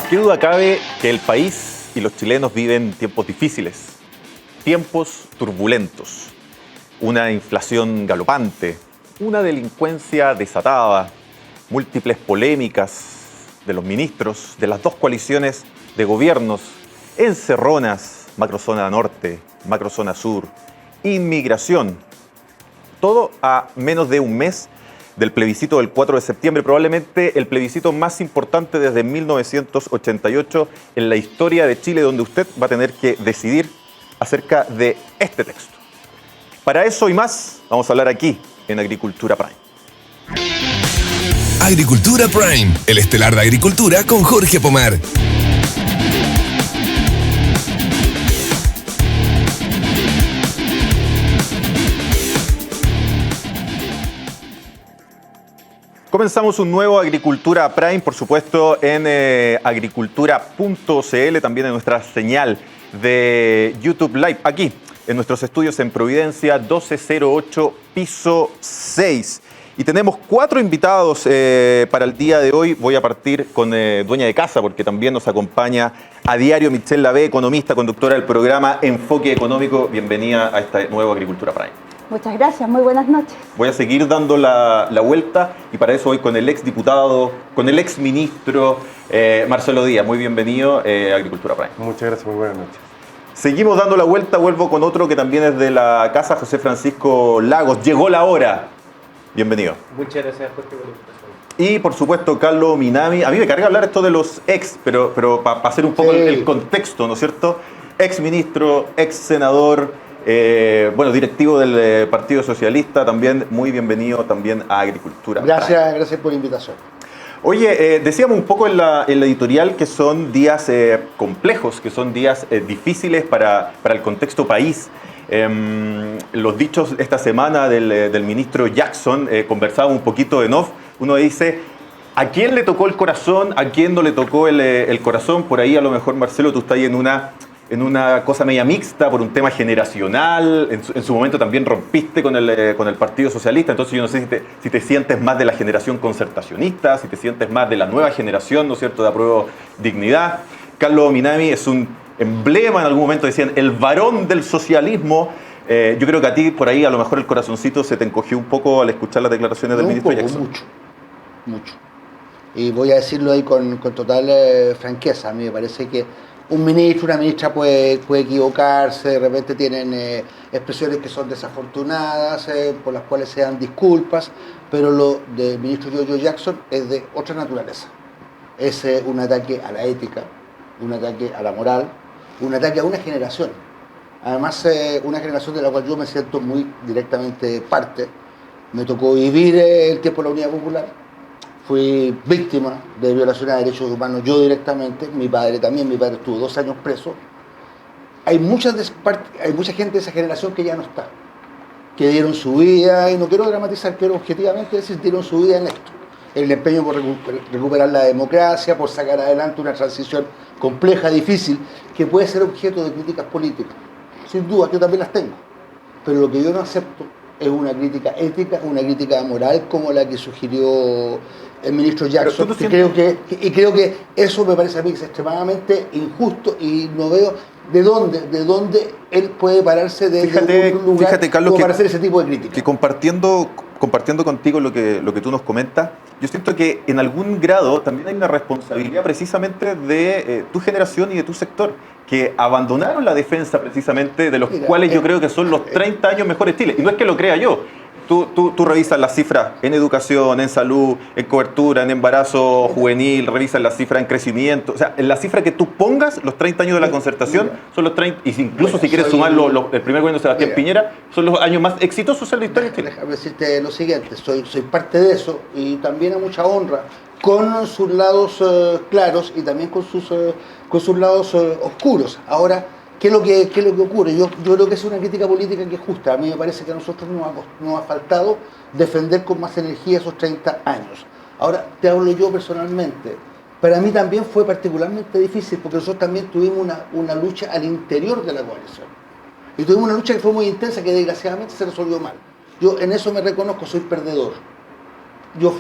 Qué duda cabe que el país y los chilenos viven tiempos difíciles, tiempos turbulentos, una inflación galopante, una delincuencia desatada, múltiples polémicas de los ministros de las dos coaliciones de gobiernos, encerronas, macrozona norte, macrozona sur, inmigración. Todo a menos de un mes del plebiscito del 4 de septiembre, probablemente el plebiscito más importante desde 1988 en la historia de Chile, donde usted va a tener que decidir acerca de este texto. Para eso y más, vamos a hablar aquí en Agricultura Prime. Agricultura Prime, el estelar de Agricultura con Jorge Pomar. Comenzamos un nuevo Agricultura Prime, por supuesto, en agricultura.cl, también en nuestra señal de YouTube Live, aquí en nuestros estudios en Providencia, 1208, piso 6. Y tenemos 4 invitados para el día de hoy. Voy a partir con dueña de casa, porque también nos acompaña a diario Michelle Lavé, economista, conductora del programa Enfoque Económico. Bienvenida a este nuevo Agricultura Prime. Muchas gracias, muy buenas noches. Voy a seguir dando la vuelta y para eso voy con el ex diputado, con el ex ministro Marcelo Díaz. Muy bienvenido a Agricultura Prime. Muchas gracias, muy buenas noches. Seguimos dando la vuelta, vuelvo con otro que también es de la casa, José Francisco Lagos. Llegó la hora. Bienvenido. Muchas gracias, Jorge, por la invitación. Y por supuesto, Carlos Minami. A mí me carga hablar esto de los ex, pero para hacer un poco el contexto, ¿no es cierto? Ex ministro, ex senador. Directivo del Partido Socialista, también muy bienvenido también a Agricultura. Gracias por la invitación. Oye, decíamos un poco en la editorial que son días complejos, que son días difíciles para el contexto país. Los dichos esta semana del ministro Jackson, conversaba un poquito en off, uno dice, ¿a quién le tocó el corazón? ¿A quién no le tocó el corazón? Por ahí a lo mejor, Marcelo, tú estás ahí en una cosa media mixta por un tema generacional. En su momento también rompiste con el Partido Socialista, entonces yo no sé si te sientes más de la generación concertacionista, si te sientes más de la nueva generación, ¿no es cierto?, de Apruebo Dignidad. Carlos Minami es un emblema, en algún momento decían, el varón del socialismo. Yo creo que a ti por ahí a lo mejor el corazoncito se te encogió un poco al escuchar las declaraciones del ministro Jackson. Mucho. Y voy a decirlo ahí con total franqueza. A mí me parece que un ministro, una ministra puede equivocarse, de repente tienen expresiones que son desafortunadas, por las cuales se dan disculpas, pero lo del ministro Giorgio Jackson es de otra naturaleza. Es un ataque a la ética, un ataque a la moral, un ataque a una generación. Además, una generación de la cual yo me siento muy directamente parte. Me tocó vivir el tiempo de la Unidad Popular. Fui víctima de violaciones a derechos humanos yo directamente, mi padre también, mi padre estuvo 2 años preso. Hay mucha gente de esa generación que ya no está, que dieron su vida, y no quiero dramatizar, quiero objetivamente decir, dieron su vida en esto, en el empeño por recuperar la democracia, por sacar adelante una transición compleja, difícil, que puede ser objeto de críticas políticas. Sin duda, yo también las tengo, pero lo que yo no acepto es una crítica ética, una crítica moral como la que sugirió el ministro Jackson, creo que eso me parece a mí que es extremadamente injusto y no veo de dónde él puede pararse de un lugar Carlos, para hacer ese tipo de críticas. Que compartiendo contigo lo que tú nos comentas, yo siento que en algún grado también hay una responsabilidad precisamente de tu generación y de tu sector, que abandonaron la defensa precisamente de los cuales yo creo que son los 30 años mejores Chile. Y no es que lo crea yo. Tú revisas las cifras en educación, en salud, en cobertura, en embarazo juvenil, revisas las cifras en crecimiento. O sea, en la cifra que tú pongas, los 30 años de la concertación son los 30, y incluso si quieres sumar el primer gobierno de Sebastián Piñera, son los años más exitosos en la historia de Chile. Déjame decirte lo siguiente, soy parte de eso y también a mucha honra, con sus lados claros y también con sus lados oscuros. Ahora, ¿qué es lo que ocurre? Yo creo que es una crítica política que es justa. A mí me parece que a nosotros nos ha faltado defender con más energía esos 30 años. Ahora, te hablo yo personalmente. Para mí también fue particularmente difícil porque nosotros también tuvimos una lucha al interior de la coalición. Y tuvimos una lucha que fue muy intensa, que desgraciadamente se resolvió mal. Yo en eso me reconozco, soy perdedor.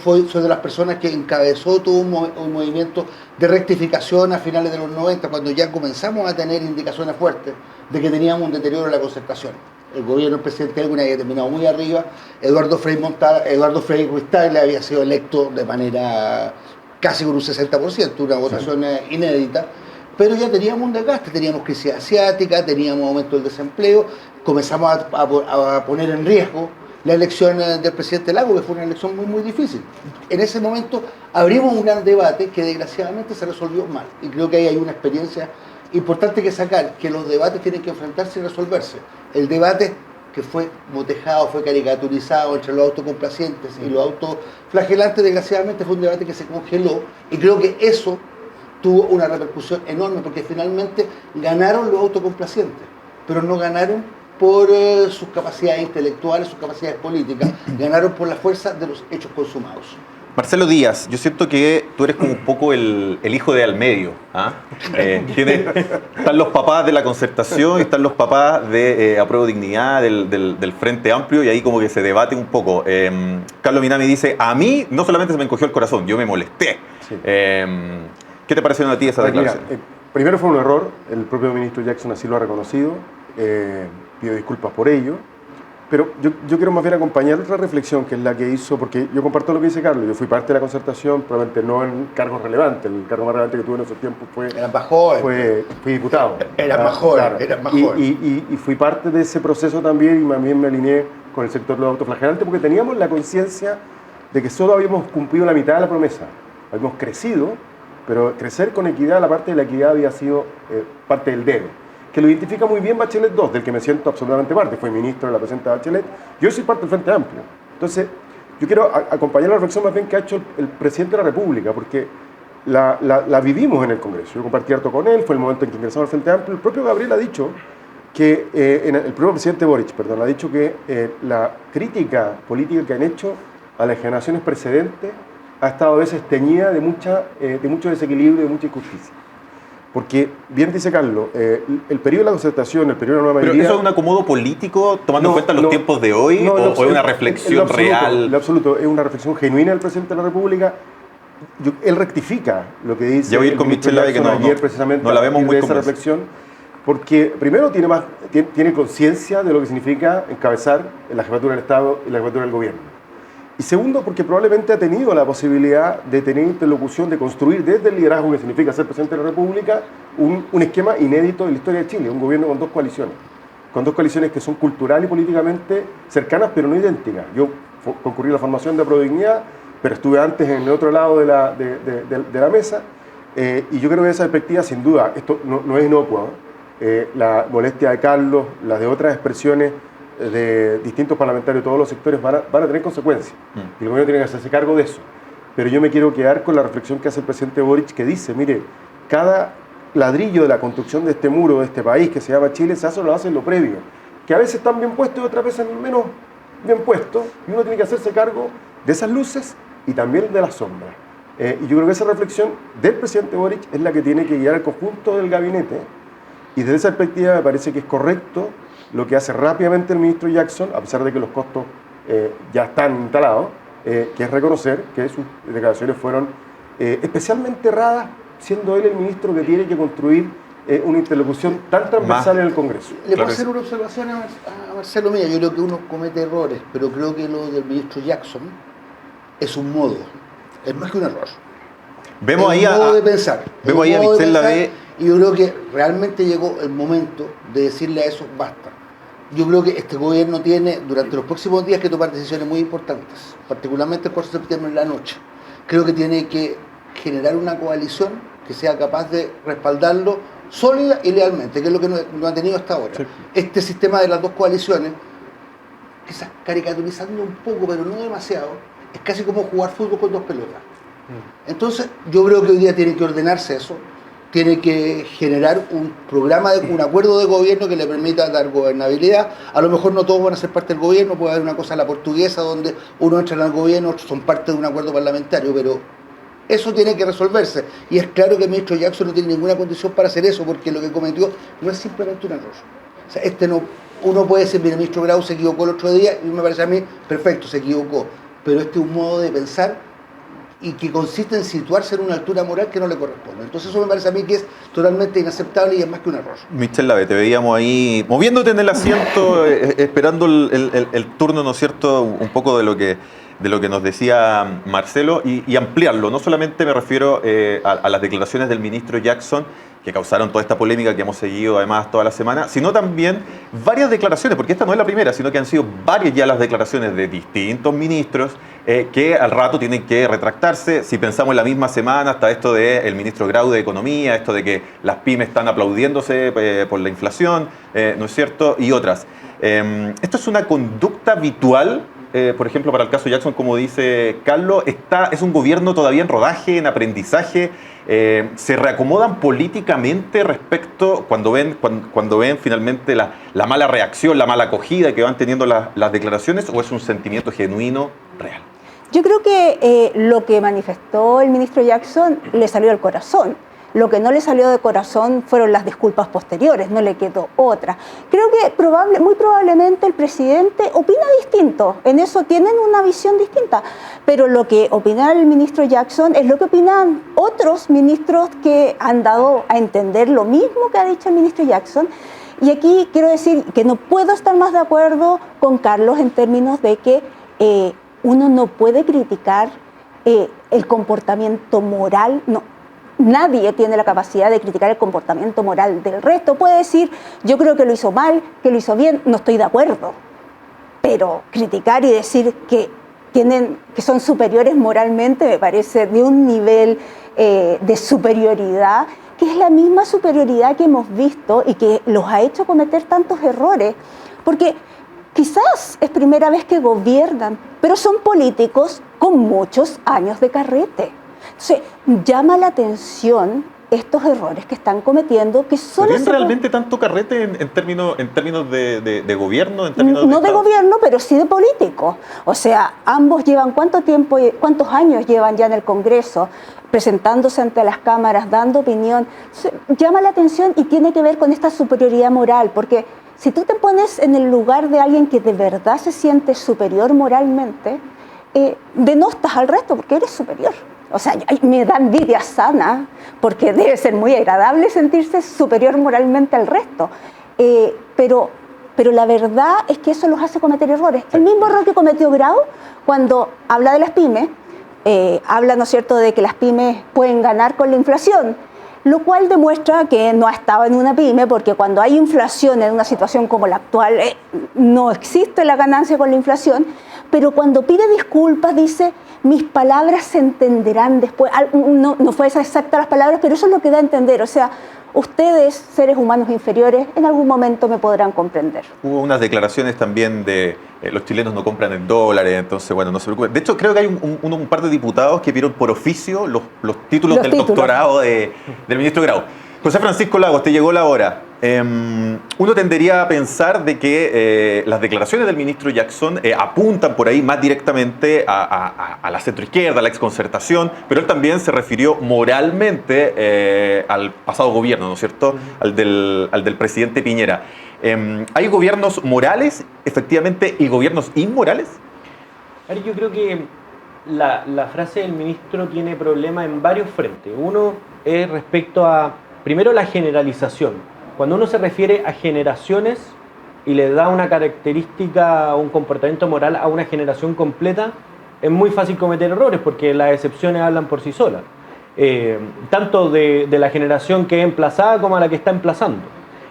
soy de las personas que encabezó todo un movimiento de rectificación a finales de los 90, cuando ya comenzamos a tener indicaciones fuertes de que teníamos un deterioro en la concertación. El gobierno del presidente Elwin había terminado muy arriba, Eduardo Frei Ruiz Tagle había sido electo de manera casi con un 60%, una votación inédita, pero ya teníamos un desgaste, teníamos crisis asiática, teníamos aumento del desempleo, comenzamos a poner en riesgo la elección del presidente Lagos, que fue una elección muy, muy difícil. En ese momento abrimos un gran debate que desgraciadamente se resolvió mal, y creo que ahí hay una experiencia importante que sacar, que los debates tienen que enfrentarse y resolverse. El debate que fue botejado, fue caricaturizado entre los autocomplacientes y los autoflagelantes, desgraciadamente fue un debate que se congeló, y creo que eso tuvo una repercusión enorme, porque finalmente ganaron los autocomplacientes, pero no ganaron por sus capacidades intelectuales, sus capacidades políticas, ganaron por la fuerza de los hechos consumados. Marcelo Díaz, yo siento que tú eres como un poco el hijo de al medio. ¿Ah? Están los papás de la concertación y están los papás de Apruebo Dignidad, del Frente Amplio, y ahí como que se debate un poco. Carlos Minami dice, a mí no solamente se me encogió el corazón, yo me molesté. Sí. ¿Qué te pareció a ti esa declaración? Mira, primero fue un error, el propio ministro Jackson así lo ha reconocido, pido disculpas por ello. Pero yo quiero más bien acompañar otra reflexión, que es la que hizo, porque yo comparto lo que dice Carlos, yo fui parte de la concertación, probablemente no en cargos relevantes, el cargo más relevante que tuve en esos tiempos fue... Era más joven. Fui diputado. Era más joven, claro. Era más joven. Y fui parte de ese proceso también, y también me alineé con el sector de los autoflagelantes, porque teníamos la conciencia de que solo habíamos cumplido la mitad de la promesa. Habíamos crecido, pero crecer con equidad, la parte de la equidad había sido parte del dedo, que lo identifica muy bien Bachelet II, del que me siento absolutamente parte. Fue ministro de la presidenta Bachelet. Yo soy parte del Frente Amplio. Entonces, yo quiero acompañar la reflexión más bien que ha hecho el presidente de la República, porque la vivimos en el Congreso. Yo compartí harto con él, fue el momento en que ingresamos al Frente Amplio. El propio Gabriel ha dicho que, el propio presidente Boric, ha dicho que la crítica política que han hecho a las generaciones precedentes ha estado a veces teñida de mucho desequilibrio y de mucha injusticia. Porque, bien dice Carlos, el periodo de la concertación, el periodo de la nueva mayoría... ¿Pero eso es un acomodo político, tomando en cuenta los tiempos de hoy, o es una reflexión real? En lo absoluto, es una reflexión genuina del presidente de la República. Él rectifica lo que dice... Ya voy a ir con Michelle que ayer, precisamente, no la vemos muy esa reflexión, porque primero tiene conciencia de lo que significa encabezar la jefatura del Estado y la jefatura del gobierno. Y segundo, porque probablemente ha tenido la posibilidad de tener interlocución, de construir desde el liderazgo que significa ser presidente de la República un esquema inédito en la historia de Chile, un gobierno con dos coaliciones que son cultural y políticamente cercanas pero no idénticas. Yo concurrí a la formación de Apruebo Dignidad, pero estuve antes en el otro lado de la mesa, y yo creo que esa perspectiva, sin duda, esto no es inocua, la molestia de Carlos, las de otras expresiones de distintos parlamentarios de todos los sectores van a tener consecuencias. Y el gobierno tiene que hacerse cargo de eso. Pero yo me quiero quedar con la reflexión que hace el presidente Boric, que dice, mire, cada ladrillo de la construcción de este muro, de este país que se llama Chile, se hace en lo previo, que a veces están bien puestos y otras veces menos bien puestos, y uno tiene que hacerse cargo de esas luces y también de las sombras. Y yo creo que esa reflexión del presidente Boric es la que tiene que guiar al conjunto del gabinete, y desde esa perspectiva me parece que es correcto lo que hace rápidamente el ministro Jackson, a pesar de que los costos ya están instalados, que es reconocer que sus declaraciones fueron especialmente erradas, siendo él el ministro que tiene que construir una interlocución tan transversal en el Congreso. Le puedo hacer una observación a Marcelo Milla. Yo creo que uno comete errores, pero creo que lo del ministro Jackson es un modo, es más que un error. Vemos ahí modo de pensar. Vemos ahí a Michelle Lavé. Y yo creo que realmente llegó el momento de decirle a eso, basta. Yo creo que este gobierno tiene, durante los próximos días, que tomar decisiones muy importantes, particularmente el 4 de septiembre en la noche. Creo que tiene que generar una coalición que sea capaz de respaldarlo sólida y lealmente, que es lo que no ha tenido hasta ahora. Sí. Este sistema de las dos coaliciones, quizás caricaturizando un poco, pero no demasiado, es casi como jugar fútbol con dos pelotas. Entonces, yo creo que hoy día tiene que ordenarse eso, tiene que generar un programa, un acuerdo de gobierno que le permita dar gobernabilidad. A lo mejor no todos van a ser parte del gobierno, puede haber una cosa a la portuguesa donde uno entra en el gobierno, otros son parte de un acuerdo parlamentario, pero eso tiene que resolverse. Y es claro que el ministro Jackson no tiene ninguna condición para hacer eso, porque lo que cometió no es simplemente un error. O sea, uno puede decir, mire, el ministro Grau se equivocó el otro día, y me parece a mí, perfecto, se equivocó. pero este es un modo de pensar y que consiste en situarse en una altura moral que no le corresponde. Entonces eso me parece a mí que es totalmente inaceptable y es más que un error. Michel Lave, te veíamos ahí moviéndote en el asiento, esperando el turno, ¿no es cierto?, un poco de lo que nos decía Marcelo y ampliarlo. No solamente me refiero a las declaraciones del ministro Jackson, que causaron toda esta polémica que hemos seguido además toda la semana, sino también varias declaraciones, porque esta no es la primera, sino que han sido varias ya las declaraciones de distintos ministros que al rato tienen que retractarse. Si pensamos en la misma semana, hasta esto del ministro Grau de Economía, esto de que las pymes están aplaudiéndose por la inflación, ¿no es cierto?, y otras. Esto es una conducta habitual. Por ejemplo, para el caso Jackson, como dice Carlos, es un gobierno todavía en rodaje, en aprendizaje. Se reacomodan políticamente respecto cuando ven finalmente la mala reacción, la mala acogida que van teniendo las declaraciones, o es un sentimiento genuino, real. Yo creo que lo que manifestó el ministro Jackson le salió del corazón. Lo que no le salió de corazón fueron las disculpas posteriores, no le quedó otra. Creo que muy probablemente el presidente opina distinto, en eso tienen una visión distinta, pero lo que opina el ministro Jackson es lo que opinan otros ministros que han dado a entender lo mismo que ha dicho el ministro Jackson. Y aquí quiero decir que no puedo estar más de acuerdo con Carlos en términos de que uno no puede criticar el comportamiento moral, no. Nadie tiene la capacidad de criticar el comportamiento moral del resto. Puede decir, yo creo que lo hizo mal, que lo hizo bien, no estoy de acuerdo. Pero criticar y decir que son superiores moralmente me parece de un nivel de superioridad que es la misma superioridad que hemos visto y que los ha hecho cometer tantos errores. Porque quizás es primera vez que gobiernan, pero son políticos con muchos años de carrete. Entonces, llama la atención estos errores que están cometiendo, que solo ¿Tienen realmente tanto carrete en términos de gobierno? No de gobierno, pero sí de político. O sea, ambos llevan cuántos años llevan ya en el Congreso, presentándose ante las cámaras, dando opinión. Llama la atención y tiene que ver con esta superioridad moral, porque si tú te pones en el lugar de alguien que de verdad se siente superior moralmente, denostas al resto porque eres superior. O sea, me da envidia sana, porque debe ser muy agradable sentirse superior moralmente al resto. Pero la verdad es que eso los hace cometer errores. El mismo error que cometió Grau cuando habla de las pymes, habla, ¿no es cierto?, de que las pymes pueden ganar con la inflación, lo cual demuestra que no ha estado en una pyme, porque cuando hay inflación en una situación como la actual, no existe la ganancia con la inflación, pero cuando pide disculpas dice, mis palabras se entenderán después. No fue esas exactas las palabras, pero eso es lo que da a entender. O sea, ustedes, seres humanos inferiores, en algún momento me podrán comprender. Hubo unas declaraciones también de los chilenos no compran en dólares, entonces, bueno, no se preocupen. De hecho, creo que hay un par de diputados que vieron por oficio los títulos del doctorado del ministro Grau. José Francisco Lagos, te llegó la hora. Uno tendería a pensar de que las declaraciones del ministro Jackson apuntan por ahí más directamente a la centroizquierda, a la exconcertación, pero él también se refirió moralmente al pasado gobierno, ¿no es cierto?, al del presidente Piñera. ¿Hay gobiernos morales, efectivamente, y gobiernos inmorales? Yo creo que la frase del ministro tiene problema en varios frentes. Uno es respecto a, primero, la generalización. Cuando uno se refiere a generaciones y le da una característica, un comportamiento moral a una generación completa, es muy fácil cometer errores porque las excepciones hablan por sí solas. Tanto de la generación que es emplazada como a la que está emplazando.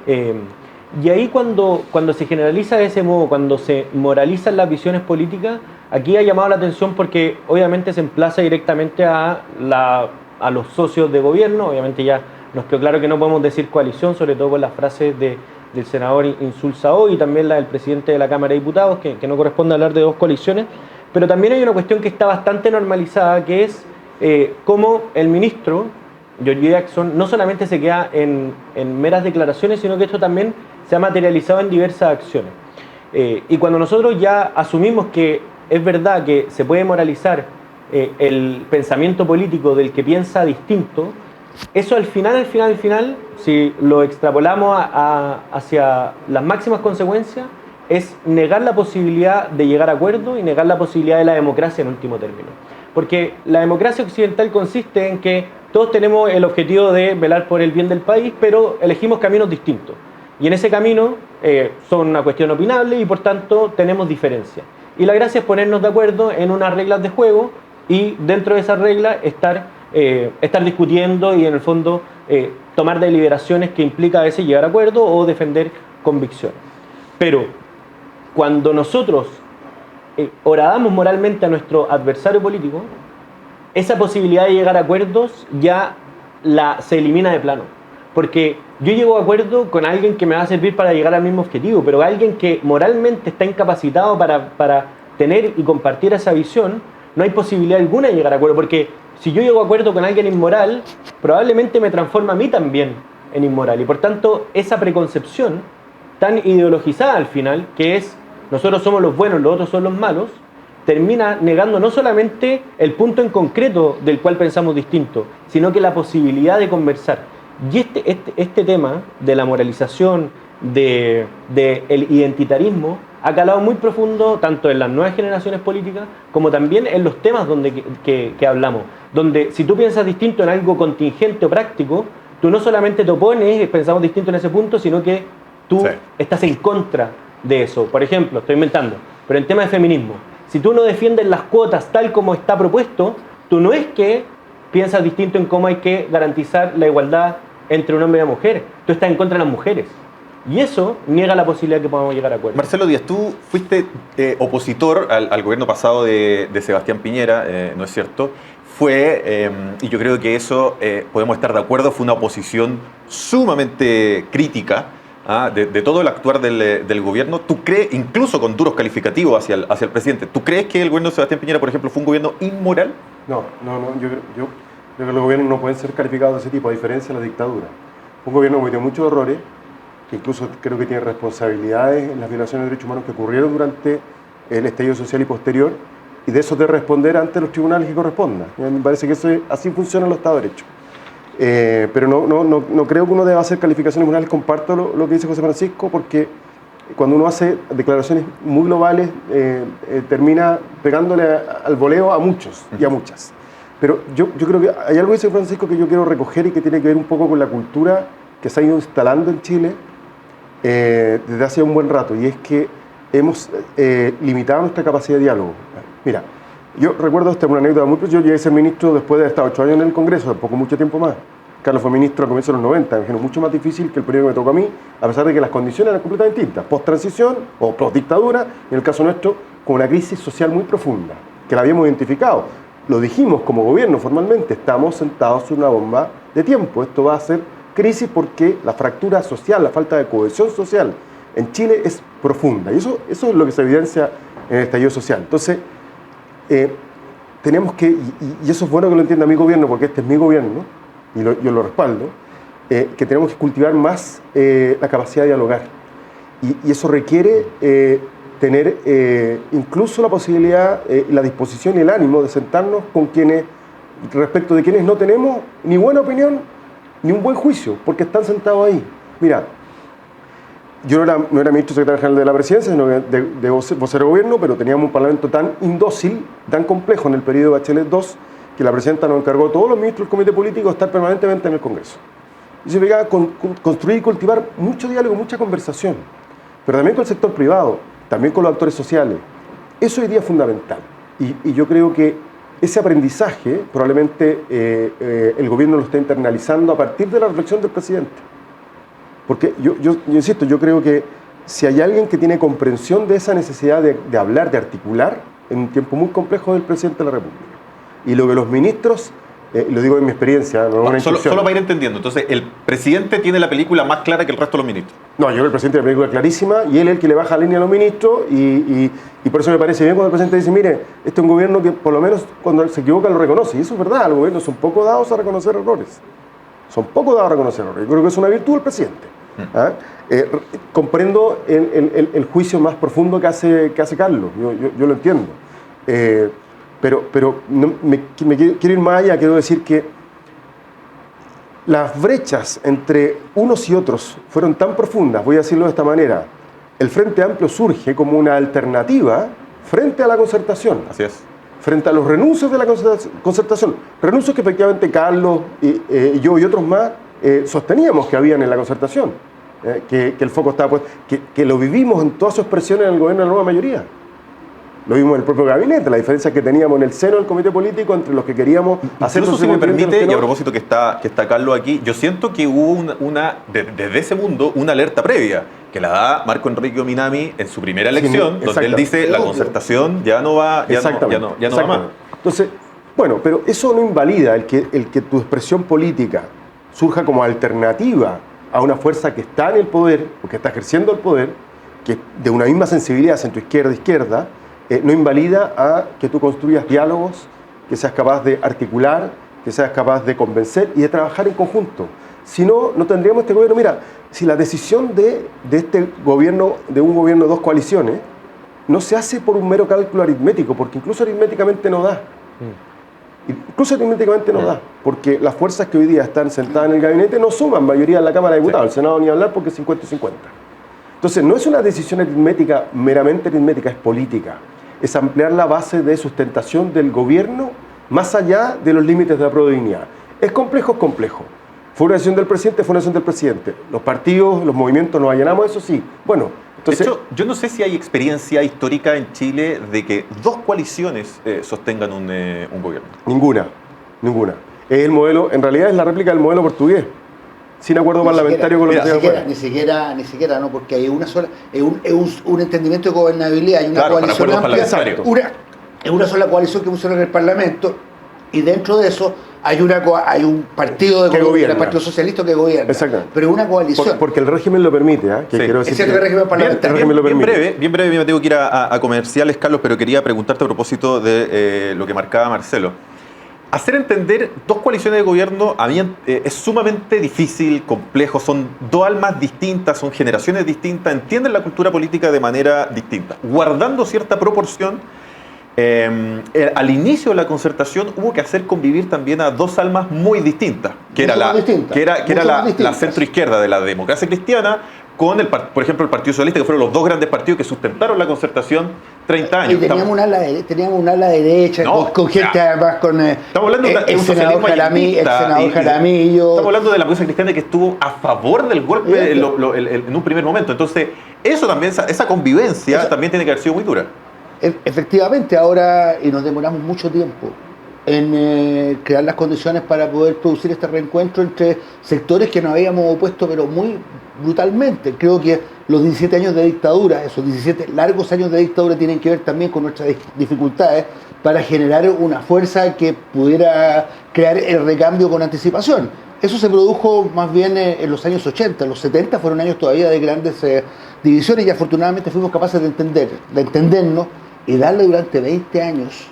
Y ahí cuando se generaliza de ese modo, cuando se moralizan las visiones políticas, aquí ha llamado la atención porque obviamente se emplaza directamente a los socios de gobierno. Obviamente ya nos quedó claro que no podemos decir coalición, sobre todo con las frases del senador Insulza hoy y también la del presidente de la Cámara de Diputados, que no corresponde hablar de dos coaliciones. Pero también hay una cuestión que está bastante normalizada, que es cómo el ministro, Giorgio Jackson, no solamente se queda en meras declaraciones, sino que esto también se ha materializado en diversas acciones. Y cuando nosotros ya asumimos que es verdad que se puede moralizar el pensamiento político del que piensa distinto, eso al final, si lo extrapolamos hacia las máximas consecuencias, es negar la posibilidad de llegar a acuerdos y negar la posibilidad de la democracia en último término. Porque la democracia occidental consiste en que todos tenemos el objetivo de velar por el bien del país, pero elegimos caminos distintos. Y en ese camino son una cuestión opinable y por tanto tenemos diferencias. Y la gracia es ponernos de acuerdo en unas reglas de juego y dentro de esas reglas estar discutiendo y en el fondo tomar deliberaciones que implica a veces llegar a acuerdos o defender convicciones. Pero cuando nosotros horadamos moralmente a nuestro adversario político, esa posibilidad de llegar a acuerdos ya se elimina de plano. Porque yo llego a acuerdo con alguien que me va a servir para llegar al mismo objetivo, pero alguien que moralmente está incapacitado para tener y compartir esa visión, no hay posibilidad alguna de llegar a acuerdo. Porque si yo llego a acuerdo con alguien inmoral, probablemente me transforma a mí también en inmoral. Y por tanto, esa preconcepción tan ideologizada al final, que es nosotros somos los buenos, los otros son los malos, termina negando no solamente el punto en concreto del cual pensamos distinto, sino que la posibilidad de conversar. Y este tema de la moralización, del identitarismo, ha calado muy profundo tanto en las nuevas generaciones políticas como también en los temas que hablamos. Donde si tú piensas distinto en algo contingente o práctico, tú no solamente te opones, pensamos distinto en ese punto, sino que tú estás en contra de eso. Por ejemplo, estoy inventando, pero en tema de feminismo, si tú no defiendes las cuotas tal como está propuesto, tú no es que piensas distinto en cómo hay que garantizar la igualdad entre un hombre y una mujer, tú estás en contra de las mujeres. Y eso niega la posibilidad de que podamos llegar a acuerdos. Marcelo Díaz, tú fuiste opositor al gobierno pasado de Sebastián Piñera, ¿no es cierto? Y yo creo que eso, podemos estar de acuerdo, fue una oposición sumamente crítica de todo el actuar del gobierno. ¿Tú crees, incluso con duros calificativos hacia el presidente, ¿tú crees que el gobierno de Sebastián Piñera, por ejemplo, fue un gobierno inmoral? No, yo creo que los gobiernos no pueden ser calificados de ese tipo, a diferencia de la dictadura. Un gobierno cometió muchos errores, que incluso creo que tiene responsabilidades en las violaciones de derechos humanos que ocurrieron durante el estallido social y posterior, y de eso de responder ante los tribunales que correspondan. Me parece que así funciona el Estado de Derecho. Pero no creo que uno deba hacer calificaciones morales. Comparto lo que dice José Francisco, porque cuando uno hace declaraciones muy globales, termina pegándole al voleo a muchos y a muchas. Pero yo creo que hay algo que dice Francisco que yo quiero recoger y que tiene que ver un poco con la cultura que se ha ido instalando en Chile desde hace un buen rato, y es que hemos limitado nuestra capacidad de diálogo. Mira, yo recuerdo una anécdota muy preciosa. Yo llegué a ser ministro después de estar 8 años en el Congreso, tampoco mucho tiempo más. Carlos fue ministro a comienzos de los 90, me mucho más difícil que el periodo que me tocó a mí, a pesar de que las condiciones eran completamente distintas, post-transición o post-dictadura, y en el caso nuestro, con una crisis social muy profunda, que la habíamos identificado. Lo dijimos como gobierno formalmente, estamos sentados en una bomba de tiempo. Esto va a ser crisis porque la fractura social, la falta de cohesión social en Chile es profunda. Y eso es lo que se evidencia en el estallido social. Entonces, tenemos que, y eso es bueno que lo entienda mi gobierno, porque este es mi gobierno, y yo lo respaldo, que tenemos que cultivar más la capacidad de dialogar. Y eso requiere tener incluso la posibilidad, la disposición y el ánimo de sentarnos con quienes, respecto de quienes no tenemos ni buena opinión ni un buen juicio, porque están sentados ahí. Mira, yo no era ministro secretario general de la presidencia, sino de vocero de gobierno, pero teníamos un parlamento tan indócil, tan complejo en el periodo de Bachelet II, que la presidenta nos encargó a todos los ministros del comité político de estar permanentemente en el Congreso. Y se pegaba construir y cultivar mucho diálogo, mucha conversación, pero también con el sector privado, también con los actores sociales. Eso hoy día es fundamental. Y yo creo que ese aprendizaje probablemente el gobierno lo está internalizando a partir de la reflexión del presidente. Porque yo insisto, yo creo que si hay alguien que tiene comprensión de esa necesidad de hablar, de articular, en un tiempo muy complejo, es el presidente de la República. Y lo que los ministros, lo digo en mi experiencia, solo para ir entendiendo, entonces el presidente tiene la película más clara que el resto de los ministros. No, yo creo que el presidente tiene la película clarísima, y él es el que le baja la línea a los ministros, y por eso me parece bien cuando el presidente dice, mire, este es un gobierno que por lo menos cuando se equivoca lo reconoce, y eso es verdad, los gobiernos son poco dados a reconocer errores. Son poco dados a reconocer errores. Yo creo que es una virtud del presidente. Comprendo el juicio más profundo que hace Carlos, yo lo entiendo. Pero quiero ir más allá. Quiero decir que las brechas entre unos y otros fueron tan profundas, voy a decirlo de esta manera, el Frente Amplio surge como una alternativa frente a la concertación. Así es. Frente a los renuncios de la concertación. Renuncios que efectivamente Carlos y yo y otros más sosteníamos que habían en la concertación. Que el foco estaba puesto, que lo vivimos en todas sus expresiones en el gobierno de la nueva mayoría. Lo vimos en el propio gabinete, la diferencia que teníamos en el seno del comité político entre los que queríamos hacer... Incluso, si me permite, no. y a propósito que está Carlos aquí, yo siento que hubo desde ese mundo una alerta previa, que la da Marco Enrique Minami en su primera elección, Sí, donde él dice la concertación ya no va, ya no va más. Entonces, bueno, pero eso no invalida el que tu expresión política surja como alternativa a una fuerza que está en el poder, o que está ejerciendo el poder, que de una misma sensibilidad centro-izquierda, no invalida a que tú construyas diálogos, que seas capaz de articular, que seas capaz de convencer y de trabajar en conjunto. Si no, no tendríamos este gobierno. Mira, si la decisión de este gobierno, de un gobierno de dos coaliciones, no se hace por un mero cálculo aritmético, porque incluso aritméticamente no da. Incluso aritméticamente no da, porque las fuerzas que hoy día están sentadas en el gabinete no suman mayoría en la Cámara de Diputados, el Senado ni hablar porque es 50-50. Entonces, no es una decisión aritmética, meramente aritmética, es política. Es ampliar la base de sustentación del gobierno más allá de los límites de la probabilidad. ¿Es complejo? Es complejo. ¿Fue una decisión del presidente? Fue una decisión del presidente. Los partidos, los movimientos, ¿nos allanamos eso? Sí. Bueno, entonces... De hecho, yo no sé si hay experiencia histórica en Chile de que dos coaliciones sostengan un gobierno. Ninguna. Es el modelo, en realidad es la réplica del modelo portugués. Sin acuerdo parlamentario con los que ni siquiera, no, porque hay una sola, es un entendimiento de gobernabilidad, hay una coalición amplia, es una sola coalición que funciona en el Parlamento, y dentro de eso hay un partido de gobierno, el Partido Socialista que gobierna. Exactamente. Pero una coalición. Porque el régimen lo permite, que quiero decir. Es cierto que el régimen parlamentario. Bien breve, me tengo que ir a comerciales, Carlos, pero quería preguntarte a propósito de lo que marcaba Marcelo. Hacer entender dos coaliciones de gobierno es sumamente difícil, complejo, son dos almas distintas, son generaciones distintas, entienden la cultura política de manera distinta. Guardando cierta proporción, al inicio de la concertación hubo que hacer convivir también a dos almas muy distintas, que era la centroizquierda de la democracia cristiana con, por ejemplo, el Partido Socialista, que fueron los dos grandes partidos que sustentaron la concertación 30 años. Y teníamos un ala derecha, con gente además con estamos hablando de el senador Jaramillo. Estamos hablando de la democracia cristiana que estuvo a favor del golpe en un primer momento. Entonces, eso también, esa convivencia también tiene que haber sido muy dura. Efectivamente, ahora, y nos demoramos mucho tiempo en crear las condiciones para poder producir este reencuentro entre sectores que nos habíamos opuesto, pero muy brutalmente. Creo que los 17 años de dictadura, esos 17 largos años de dictadura, tienen que ver también con nuestras dificultades para generar una fuerza que pudiera crear el recambio con anticipación. Eso se produjo más bien en los años 80, los 70 fueron años todavía de grandes divisiones, y afortunadamente fuimos capaces de entendernos y darle durante 20 años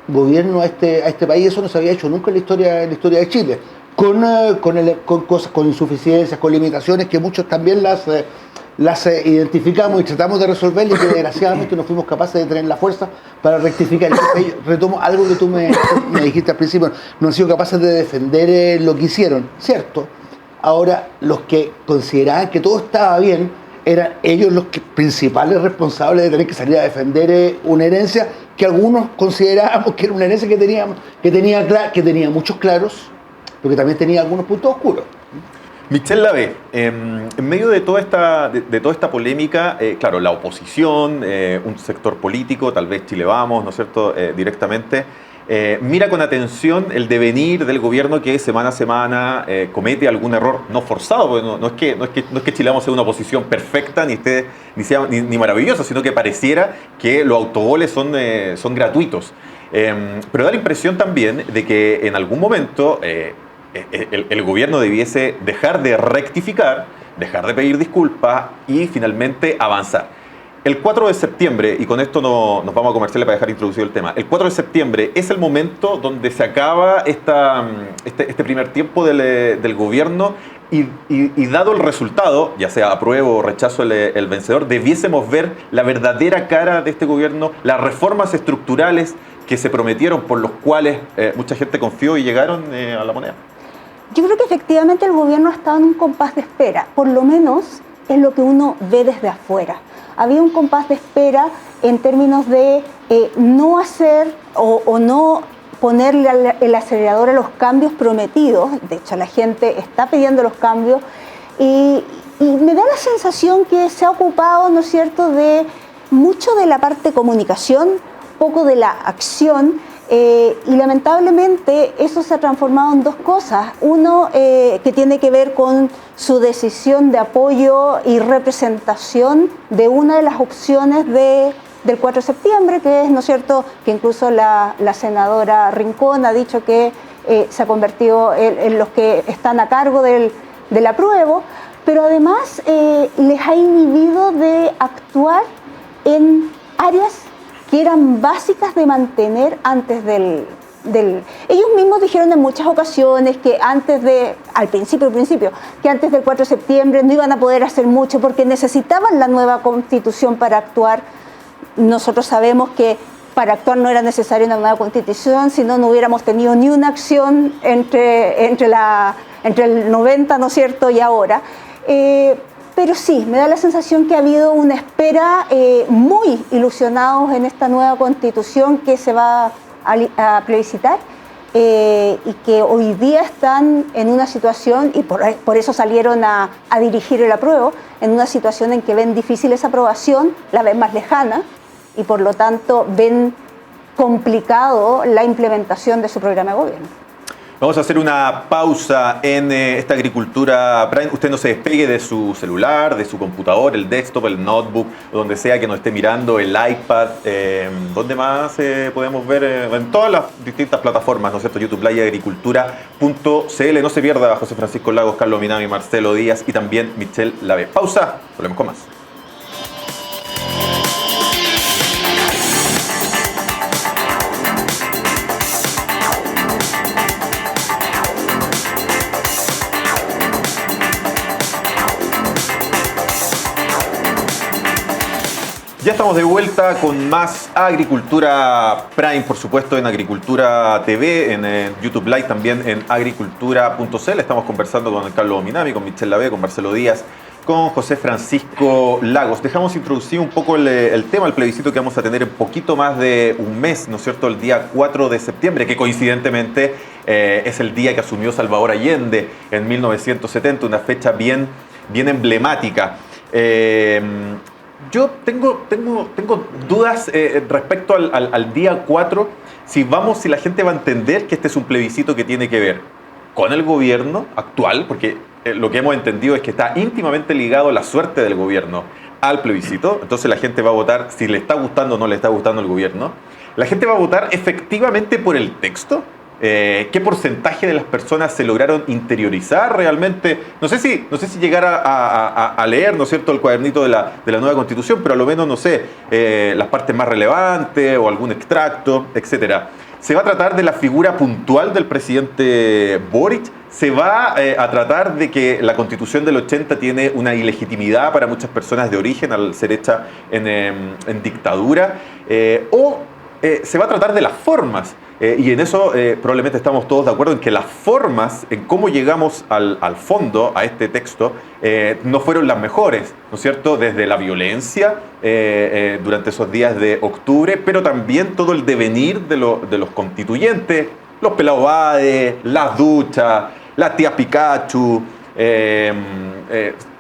gobierno a este país. Eso no se había hecho nunca en la historia de Chile, con insuficiencias, con limitaciones que muchos también las identificamos y tratamos de resolver, y que desgraciadamente no fuimos capaces de tener la fuerza para rectificar. Entonces, retomo algo que tú me dijiste al principio, no han sido capaces de defender lo que hicieron, ¿cierto? Ahora, los que consideraban que todo estaba bien eran ellos los principales responsables de tener que salir a defender una herencia que algunos considerábamos que era una herencia que tenía muchos claros, pero que también tenía algunos puntos oscuros. Michel Lavé, en medio de toda esta polémica, claro, la oposición, un sector político, tal vez Chile Vamos, ¿no es cierto?, directamente, mira con atención el devenir del gobierno que semana a semana comete algún error no forzado, porque no es que Chile Vamos sea una oposición perfecta ni maravillosa, sino que pareciera que los autogoles son gratuitos. Pero da la impresión también de que en algún momento el gobierno debiese dejar de rectificar, dejar de pedir disculpas y finalmente avanzar. El 4 de septiembre, y con esto nos vamos a comerciales para dejar introducido el tema, el 4 de septiembre es el momento donde se acaba este primer tiempo del gobierno y dado el resultado, ya sea apruebo o rechazo el vencedor, debiésemos ver la verdadera cara de este gobierno, las reformas estructurales que se prometieron, por los cuales mucha gente confió y llegaron a la moneda. Yo creo que efectivamente el gobierno ha estado en un compás de espera, por lo menos es lo que uno ve desde afuera. Había un compás de espera en términos de no hacer o no ponerle el acelerador a los cambios prometidos. De hecho, la gente está pidiendo los cambios y me da la sensación que se ha ocupado, ¿no es cierto?, de mucho de la parte de comunicación, poco de la acción, y lamentablemente eso se ha transformado en dos cosas. Uno que tiene que ver con su decisión de apoyo y representación de una de las opciones del 4 de septiembre, que es, ¿no es cierto?, que incluso la senadora Rincón ha dicho que se ha convertido en los que están a cargo del apruebo, pero además les ha inhibido de actuar en áreas que eran básicas de mantener antes del... Ellos mismos dijeron en muchas ocasiones que al principio, que antes del 4 de septiembre no iban a poder hacer mucho porque necesitaban la nueva constitución para actuar. Nosotros sabemos que para actuar no era necesaria una nueva constitución, si no, no hubiéramos tenido ni una acción entre el 90, ¿no es cierto?, y ahora. Pero sí, me da la sensación que ha habido una espera, muy ilusionados en esta nueva constitución que se va a plebiscitar, y que hoy día están en una situación, y por eso salieron a dirigir el apruebo, en una situación en que ven difícil esa aprobación, la ven más lejana, y por lo tanto ven complicado la implementación de su programa de gobierno. Vamos a hacer una pausa en esta Agricultura Prime. Usted no se despegue de su celular, de su computador, el desktop, el notebook, donde sea que nos esté mirando, el iPad. ¿Dónde más podemos ver? En todas las distintas plataformas, ¿no es cierto? YouTube Live, agricultura.cl. No se pierda José Francisco Lagos, Carlos Minami, Marcelo Díaz y también Michelle Lave. Pausa, volvemos con más. Ya estamos de vuelta con más Agricultura Prime, por supuesto, en Agricultura TV, en YouTube Live, también en agricultura.cl. Estamos conversando con Carlos Minami, con Michelle Lave, con Marcelo Díaz, con José Francisco Lagos. Dejamos introducir un poco el tema, el plebiscito que vamos a tener en poquito más de un mes, ¿no es cierto?, el día 4 de septiembre, que coincidentemente es el día que asumió Salvador Allende en 1970, una fecha bien emblemática. Yo tengo dudas respecto al día 4, si la gente va a entender que este es un plebiscito que tiene que ver con el gobierno actual, porque lo que hemos entendido es que está íntimamente ligado la suerte del gobierno al plebiscito. Entonces la gente va a votar si le está gustando o no le está gustando el gobierno. La gente va a votar efectivamente por el texto. ¿Qué porcentaje de las personas se lograron interiorizar realmente? No sé si llegar a leer, ¿no es cierto?, el cuadernito de la nueva Constitución, pero a lo menos, no sé, las partes más relevantes o algún extracto, etcétera. ¿Se va a tratar de la figura puntual del presidente Boric? ¿Se va a tratar de que la Constitución del 80 tiene una ilegitimidad para muchas personas de origen al ser hecha en dictadura? ¿O se va a tratar de las formas? Y en eso probablemente estamos todos de acuerdo en que las formas, en cómo llegamos al fondo, a este texto, no fueron las mejores, ¿no es cierto? Desde la violencia durante esos días de octubre, pero también todo el devenir de los constituyentes, los pelados Bade, las duchas, la tía Pikachu,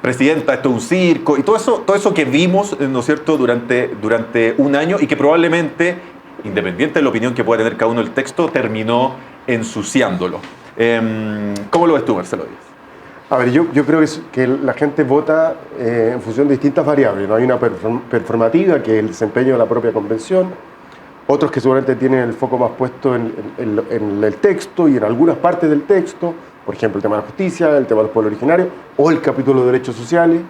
presidenta, esto es un circo, y todo eso que vimos, ¿no es cierto?, durante un año y que probablemente, independiente de la opinión que pueda tener cada uno del texto, terminó ensuciándolo. ¿Cómo lo ves tú, Marcelo Díaz? A ver, yo creo que la gente vota en función de distintas variables, ¿no? Hay una performativa, que es el desempeño de la propia convención, otros que seguramente tienen el foco más puesto en el texto y en algunas partes del texto, por ejemplo, el tema de la justicia, el tema de los pueblos originarios, o el capítulo de derechos sociales,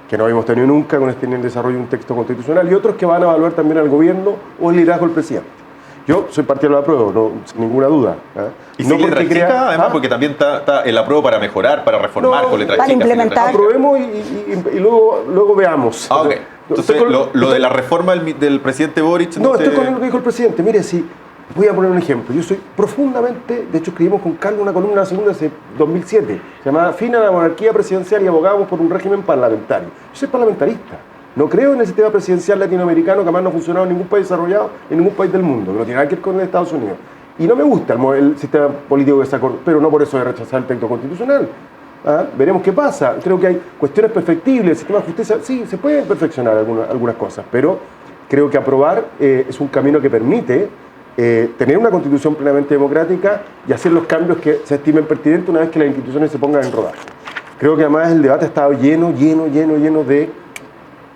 que no habíamos tenido nunca con en desarrollo de un texto constitucional, y otros que van a evaluar también al gobierno o el liderazgo del presidente. Yo soy partidario del apruebo, no, sin ninguna duda. Y no sin letra chica, además, porque también está el apruebo para mejorar, para reformar, con letra chica. Para implementar. Aprobemos y luego veamos. Ok. Entonces, lo de la reforma del presidente Boric... No, estoy con lo que dijo el presidente. Mire, si Voy a poner un ejemplo. Yo soy profundamente, de hecho escribimos con Carlos una columna segunda hace 2007, se llamaba Fin a la monarquía presidencial y abogamos por un régimen parlamentario. Yo soy parlamentarista. No creo en el sistema presidencial latinoamericano que además no ha funcionado en ningún país desarrollado, en ningún país del mundo, que no tiene nada que ver con el Estados Unidos. Y no me gusta el sistema político que se acordó, pero no por eso de rechazar el texto constitucional. Veremos qué pasa. Creo que hay cuestiones perfectibles, el sistema de justicia, sí, se pueden perfeccionar algunas cosas, pero creo que aprobar es un camino que permite tener una constitución plenamente democrática y hacer los cambios que se estimen pertinentes una vez que las instituciones se pongan en rodaje. Creo que además el debate ha estado lleno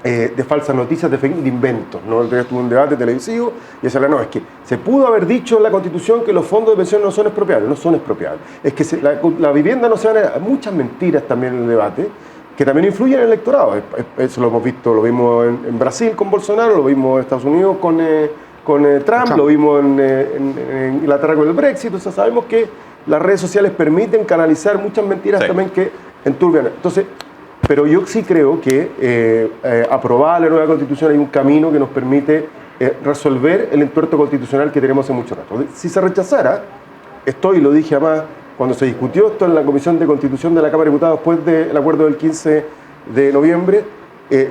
de falsas noticias, de inventos, ¿no? El día estuvo un debate televisivo y decía, no, es que se pudo haber dicho en la Constitución que los fondos de pensión no son expropiables. No son expropiables. Es que la vivienda no se van a... Muchas mentiras también en el debate que también influyen en el electorado. Eso lo hemos visto, lo vimos en Brasil con Bolsonaro, lo vimos en Estados Unidos con Trump, lo vimos en Inglaterra con el Brexit. O sea, sabemos que las redes sociales permiten canalizar muchas mentiras también que enturbian. Entonces, pero yo sí creo que aprobada la nueva Constitución hay un camino que nos permite resolver el entuerto constitucional que tenemos hace mucho rato. Si se rechazara, lo dije además cuando se discutió esto en la Comisión de Constitución de la Cámara de Diputados después del acuerdo del 15 de noviembre,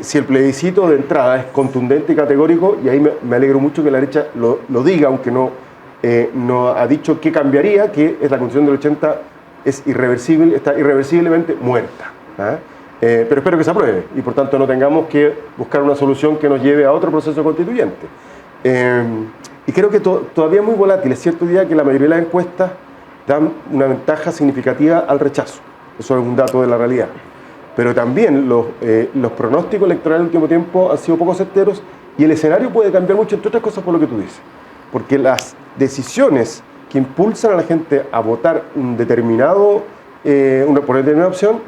si el plebiscito de entrada es contundente y categórico, y ahí me alegro mucho que la derecha lo diga, aunque no ha dicho qué cambiaría, que es la Constitución del 80 es irreversible, está irreversiblemente muerta. Pero espero que se apruebe y por tanto no tengamos que buscar una solución que nos lleve a otro proceso constituyente. Y creo que todavía es muy volátil. Es cierto día que la mayoría de las encuestas dan una ventaja significativa al rechazo. Eso es un dato de la realidad. Pero también los pronósticos electorales en el último tiempo han sido poco certeros y el escenario puede cambiar mucho, entre otras cosas por lo que tú dices. Porque las decisiones que impulsan a la gente a votar por una determinada opción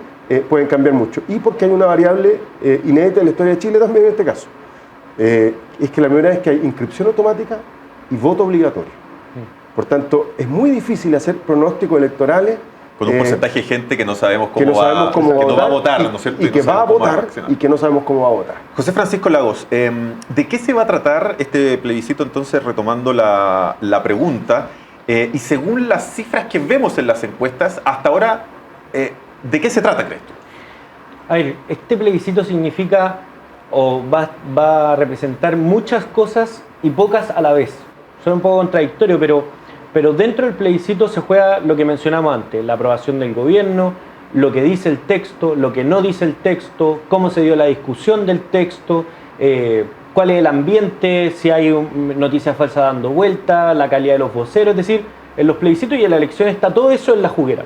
pueden cambiar mucho. Y porque hay una variable inédita en la historia de Chile también en este caso. Es que la primera vez que hay inscripción automática y voto obligatorio. Por tanto, es muy difícil hacer pronósticos electorales con un porcentaje de gente que no sabemos cómo, no va a votar, ¿no es cierto? Y que va a votar y que no sabemos cómo va a votar. José Francisco Lagos, ¿de qué se va a tratar este plebiscito entonces, retomando la pregunta? Y según las cifras que vemos en las encuestas, hasta ahora, ¿de qué se trata, crees tú? A ver, este plebiscito significa o va a representar muchas cosas y pocas a la vez. Suena un poco contradictorio, pero dentro del plebiscito se juega lo que mencionamos antes, la aprobación del gobierno, lo que dice el texto, lo que no dice el texto, cómo se dio la discusión del texto, cuál es el ambiente, si hay noticias falsas dando vuelta, la calidad de los voceros. Es decir, en los plebiscitos y en la elección está todo eso en la juguera.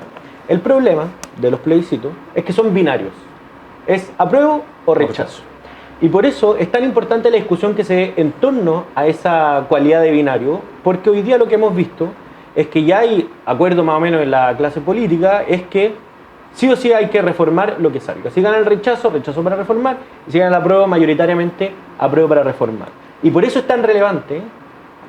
El problema de los plebiscitos es que son binarios. Es apruebo o rechazo. Y por eso es tan importante la discusión que se dé en torno a esa cualidad de binario, porque hoy día lo que hemos visto es que ya hay acuerdo más o menos en la clase política, es que sí o sí hay que reformar lo que salga. Si gana el rechazo, rechazo para reformar, y si gana la apruebo, mayoritariamente apruebo para reformar. Y por eso es tan relevante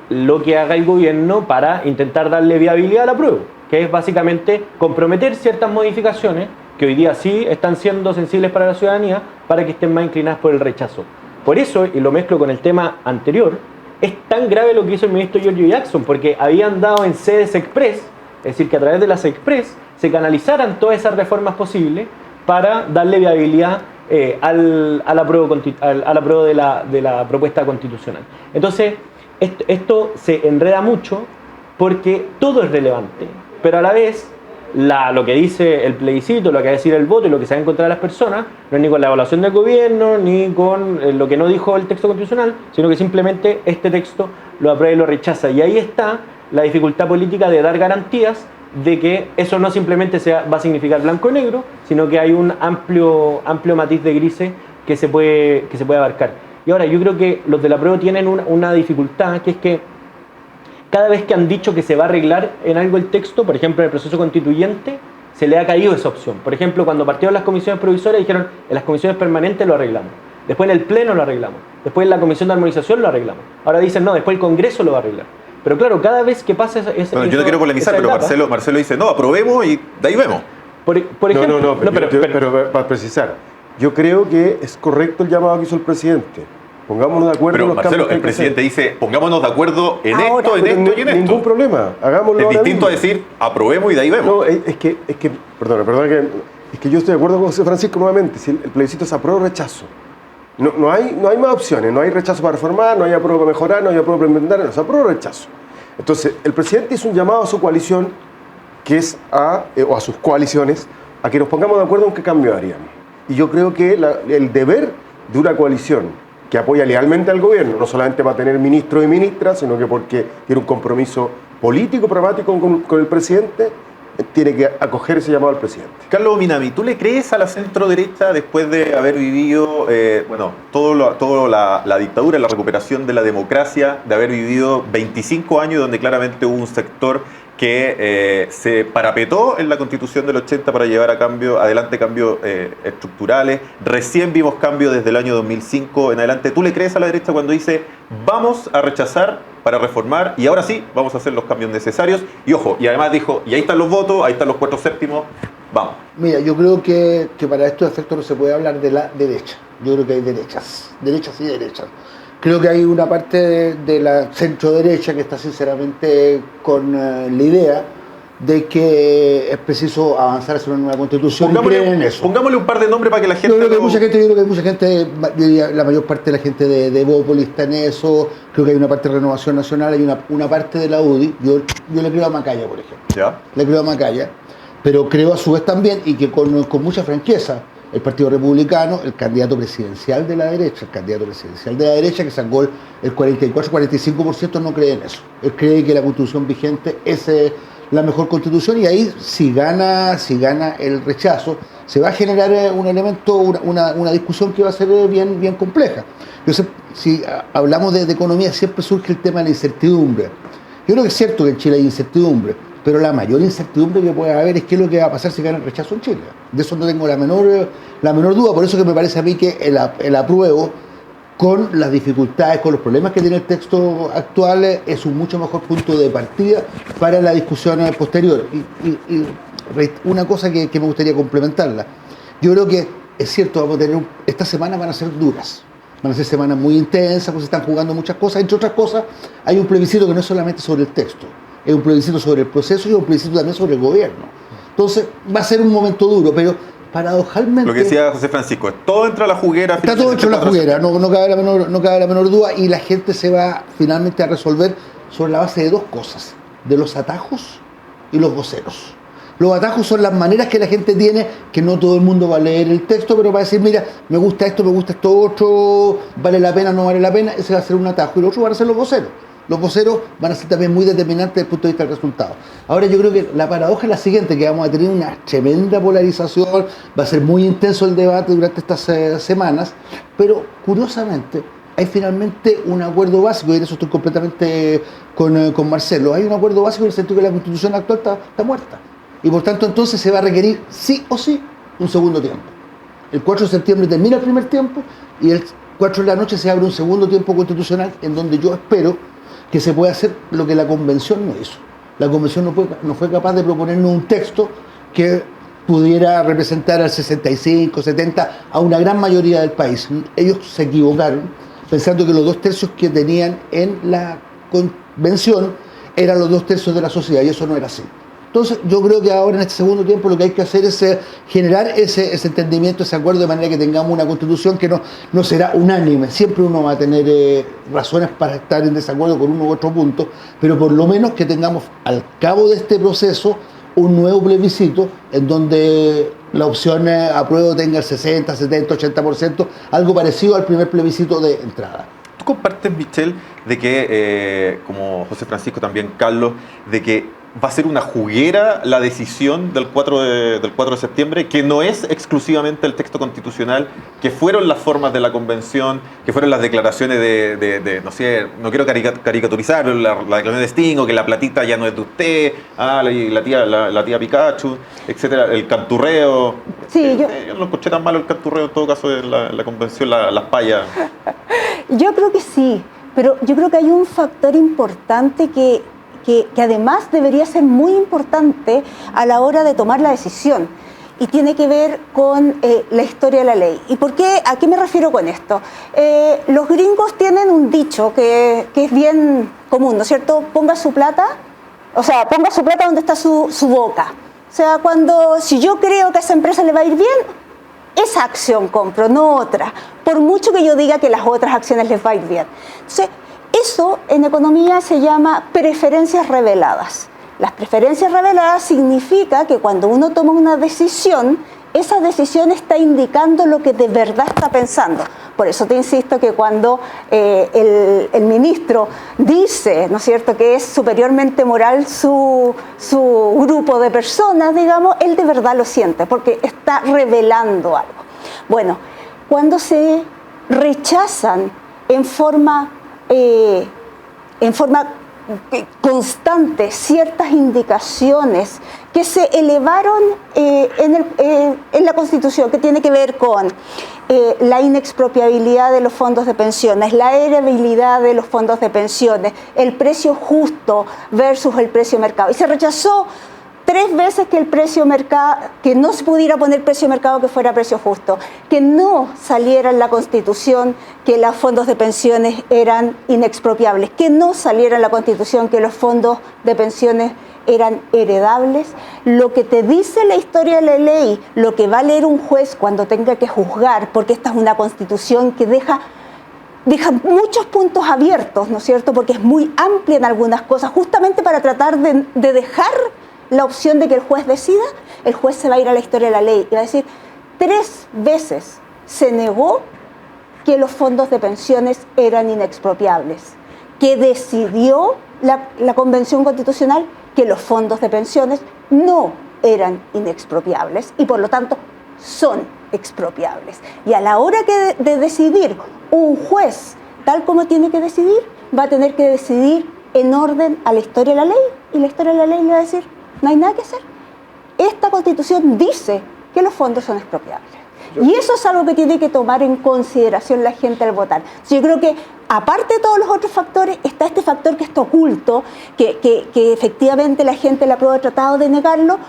lo que haga el gobierno para intentar darle viabilidad al apruebo, que es básicamente comprometer ciertas modificaciones que hoy día sí están siendo sensibles para la ciudadanía, para que estén más inclinadas por el rechazo. Por eso, y lo mezclo con el tema anterior, es tan grave lo que hizo el ministro Giorgio Jackson, porque habían dado en sedes express, es decir, que a través de las express se canalizaran todas esas reformas posibles para darle viabilidad al apruebo de la propuesta constitucional. Entonces, esto se enreda mucho porque todo es relevante, pero a la vez lo que dice el plebiscito, lo que va a decir el voto y lo que se va a encontrar las personas no es ni con la evaluación del gobierno ni con lo que no dijo el texto constitucional, sino que simplemente este texto lo aprueba y lo rechaza. Y ahí está la dificultad política de dar garantías de que eso no simplemente va a significar blanco y negro, sino que hay un amplio matiz de grises que se puede abarcar. Y ahora yo creo que los del apruebo tienen una dificultad, que es que cada vez que han dicho que se va a arreglar en algo el texto, por ejemplo en el proceso constituyente, se le ha caído esa opción. Por ejemplo, cuando partieron las comisiones provisorias dijeron en las comisiones permanentes lo arreglamos, después en el pleno lo arreglamos, después en la comisión de armonización lo arreglamos, ahora dicen no, después el Congreso lo va a arreglar. Pero claro, cada vez que pasa bueno, yo no quiero polemizar, pero Marcelo dice no, aprobemos y de ahí vemos. Por ejemplo, pero para precisar, yo creo que es correcto el llamado que hizo el presidente. Pongámonos de acuerdo. Pero en los Marcelo, cambios que hay el que presidente hacer. dice, pongámonos de acuerdo en Ahora. esto, en Pero esto y en esto. Ningún problema, hagámoslo. Es ahora distinto a mismo. decir, aprobemos y de ahí vemos. No, es que, perdona, es que yo estoy de acuerdo con José Francisco nuevamente. Si el plebiscito es apruebo o rechazo. No hay más opciones, no hay rechazo para reformar, no hay apruebo para mejorar, no hay apruebo para inventar, no, es apruebo o rechazo. Entonces, el presidente hizo un llamado a su coalición, que es o a sus coaliciones, a que nos pongamos de acuerdo en qué cambio haríamos. Y yo creo que el deber de una coalición que apoya lealmente al gobierno, no solamente para tener ministros y ministras, sino que porque tiene un compromiso político, pragmático con el presidente, tiene que acoger ese llamado al presidente. Carlos Minami, ¿tú le crees a la centro-derecha después de haber vivido toda la dictadura, la recuperación de la democracia, de haber vivido 25 años donde claramente hubo un sector que se parapetó en la Constitución del 80 para llevar adelante cambios estructurales? Recién vimos cambios desde el año 2005 en adelante. ¿Tú le crees a la derecha cuando dice vamos a rechazar para reformar y ahora sí vamos a hacer los cambios necesarios? Y ojo, y además dijo, y ahí están los votos, ahí están los 4/7, vamos. Mira, yo creo que para estos efectos no se puede hablar de la derecha. Yo creo que hay derechas y derechas. Creo que hay una parte de la centro derecha que está sinceramente con la idea de que es preciso avanzar hacia una nueva constitución y creen en eso. Pongámosle un par de nombres para que la gente... Yo creo que hay mucha gente, yo diría, la mayor parte de la gente de Bópoli está en eso. Creo que hay una parte de Renovación Nacional, hay una parte de la UDI. Yo le creo a Macaya, por ejemplo. ¿Ya? Le creo a Macaya, pero creo a su vez también, y que con mucha franqueza, el Partido Republicano, el candidato presidencial de la derecha, que sacó el 44-45%, no cree en eso. Él cree que la constitución vigente es la mejor constitución, y ahí si gana el rechazo, se va a generar un elemento, una discusión que va a ser bien compleja. Entonces, si hablamos de economía, siempre surge el tema de la incertidumbre. Yo creo que es cierto que en Chile hay incertidumbre, pero la mayor incertidumbre que puede haber es qué es lo que va a pasar si gana el rechazo en Chile. De eso no tengo la menor duda. Por eso que me parece a mí que el apruebo, con las dificultades, con los problemas que tiene el texto actual, es un mucho mejor punto de partida para la discusión posterior. Y una cosa que me gustaría complementarla. Yo creo que es cierto, estas semanas van a ser duras. Van a ser semanas muy intensas, pues se están jugando muchas cosas. Entre otras cosas, hay un plebiscito que no es solamente sobre el texto, es un plebiscito sobre el proceso y un plebiscito también sobre el gobierno. Entonces, va a ser un momento duro, pero paradojalmente... Lo que decía José Francisco, todo entra a la juguera. Está todo hecho en la juguera, no cabe la menor duda, y la gente se va finalmente a resolver sobre la base de dos cosas, de los atajos y los voceros. Los atajos son las maneras que la gente tiene, que no todo el mundo va a leer el texto, pero va a decir, mira, me gusta esto otro, vale la pena, no vale la pena, ese va a ser un atajo, y los otros van a ser los voceros. Los voceros van a ser también muy determinantes desde el punto de vista del resultado. Ahora yo creo que la paradoja es la siguiente, que vamos a tener una tremenda polarización, va a ser muy intenso el debate durante estas semanas, pero curiosamente hay finalmente un acuerdo básico, y en eso estoy completamente con Marcelo, hay un acuerdo básico en el sentido que la Constitución actual está muerta. Y por tanto entonces se va a requerir sí o sí un segundo tiempo. El 4 de septiembre termina el primer tiempo y el 4 de la noche se abre un segundo tiempo constitucional en donde yo espero que se pueda hacer lo que la Convención no hizo. La Convención no fue capaz de proponernos un texto que pudiera representar al 65, 70, a una gran mayoría del país. Ellos se equivocaron pensando que los 2/3 que tenían en la Convención eran los 2/3 de la sociedad, y eso no era así. Entonces, yo creo que ahora en este segundo tiempo lo que hay que hacer es generar ese entendimiento, ese acuerdo, de manera que tengamos una constitución que no será unánime. Siempre uno va a tener razones para estar en desacuerdo con uno u otro punto, pero por lo menos que tengamos al cabo de este proceso un nuevo plebiscito en donde la opción apruebo tenga el 60, 70, 80%, algo parecido al primer plebiscito de entrada. ¿Tú compartes, Michelle, de que, como José Francisco, también Carlos, de que va a ser una juguera la decisión del 4 de septiembre, que no es exclusivamente el texto constitucional, que fueron las formas de la convención, que fueron las declaraciones de no sé, no quiero caricaturizar, la declaración de Sting, o que la platita ya no es de usted, la tía Pikachu, etcétera, el canturreo? Sí, yo no escuché tan malo el canturreo en todo caso de la convención, las payas. Yo creo que sí, pero yo creo que hay un factor importante que además debería ser muy importante a la hora de tomar la decisión. y tiene que ver con la historia de la ley. ¿Y por qué? ¿A qué me refiero con esto? Los gringos tienen un dicho que es bien común, ¿no es cierto? Ponga su plata donde está su boca. O sea, si yo creo que a esa empresa le va a ir bien, esa acción compro, no otra, por mucho que yo diga que las otras acciones les va a ir bien. Entonces, eso en economía se llama preferencias reveladas. Las preferencias reveladas significa que cuando uno toma una decisión, esa decisión está indicando lo que de verdad está pensando. Por eso te insisto que cuando el ministro dice, ¿no es cierto?, que es superiormente moral su grupo de personas, digamos, él de verdad lo siente, porque está revelando algo. Bueno, cuando se rechazan en forma constante ciertas indicaciones que se elevaron en la Constitución, que tiene que ver con la inexpropiabilidad de los fondos de pensiones, la heredabilidad de los fondos de pensiones, el precio justo versus el precio de mercado. Y se rechazó 3 veces que el precio mercado, que no se pudiera poner precio de mercado que fuera precio justo, que no saliera en la Constitución que los fondos de pensiones eran inexpropiables, que no saliera en la Constitución que los fondos de pensiones eran heredables. Lo que te dice la historia de la ley, lo que va a leer un juez cuando tenga que juzgar, porque esta es una Constitución que deja muchos puntos abiertos, ¿no es cierto?, porque es muy amplia en algunas cosas, justamente para tratar de dejar la opción de que el juez decida. El juez se va a ir a la historia de la ley y va a decir: 3 veces se negó que los fondos de pensiones eran inexpropiables, que decidió la Convención Constitucional que los fondos de pensiones no eran inexpropiables y por lo tanto son expropiables. Y a la hora de decidir, un juez, tal como tiene que decidir, va a tener que decidir en orden a la historia de la ley, y la historia de la ley le va a decir: no hay nada que hacer. Esta Constitución dice que los fondos son expropiables. Y eso es algo que tiene que tomar en consideración la gente al votar. Yo creo que, aparte de todos los otros factores, está este factor que está oculto, que efectivamente la gente le ha tratado de negarlo,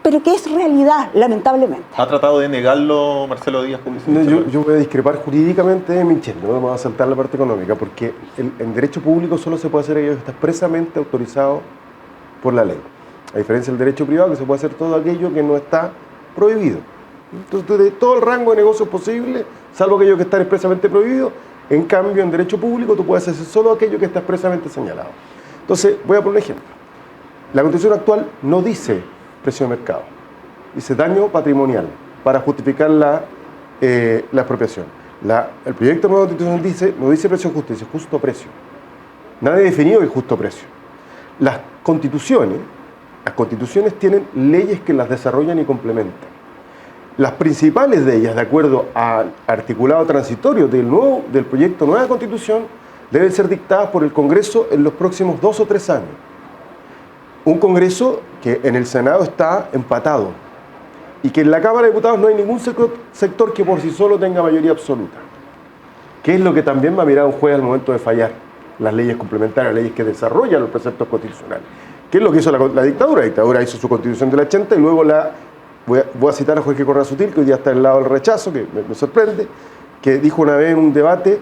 pero que es realidad, lamentablemente. ¿Ha tratado de negarlo Marcelo Díaz? No, yo voy a discrepar jurídicamente de Michel, no vamos a saltar la parte económica, porque en derecho público solo se puede hacer aquello que está expresamente autorizado por la ley. A diferencia del derecho privado, que se puede hacer todo aquello que no está prohibido. Entonces, de todo el rango de negocios posible, salvo aquello que está expresamente prohibido. En cambio, en derecho público tú puedes hacer solo aquello que está expresamente señalado. Entonces, voy a poner un ejemplo. La Constitución actual no dice precio de mercado, dice daño patrimonial para justificar la expropiación. El proyecto de nueva Constitución no dice precio justo, dice justo precio. Nadie ha definido el justo precio. Las constituciones tienen leyes que las desarrollan y complementan. Las principales de ellas, de acuerdo al articulado transitorio del proyecto Nueva Constitución, deben ser dictadas por el Congreso en los próximos 2 o 3 años. Un Congreso que en el Senado está empatado y que en la Cámara de Diputados no hay ningún sector que por sí solo tenga mayoría absoluta. ¿Qué es lo que también va a mirar un juez al momento de fallar? Las leyes complementarias, las leyes que desarrollan los preceptos constitucionales. ¿Qué es lo que hizo la dictadura? La dictadura hizo su Constitución del 80 y luego voy a citar a Jorge Correa Sutil, que hoy día está del lado del rechazo, que me sorprende, que dijo una vez en un debate,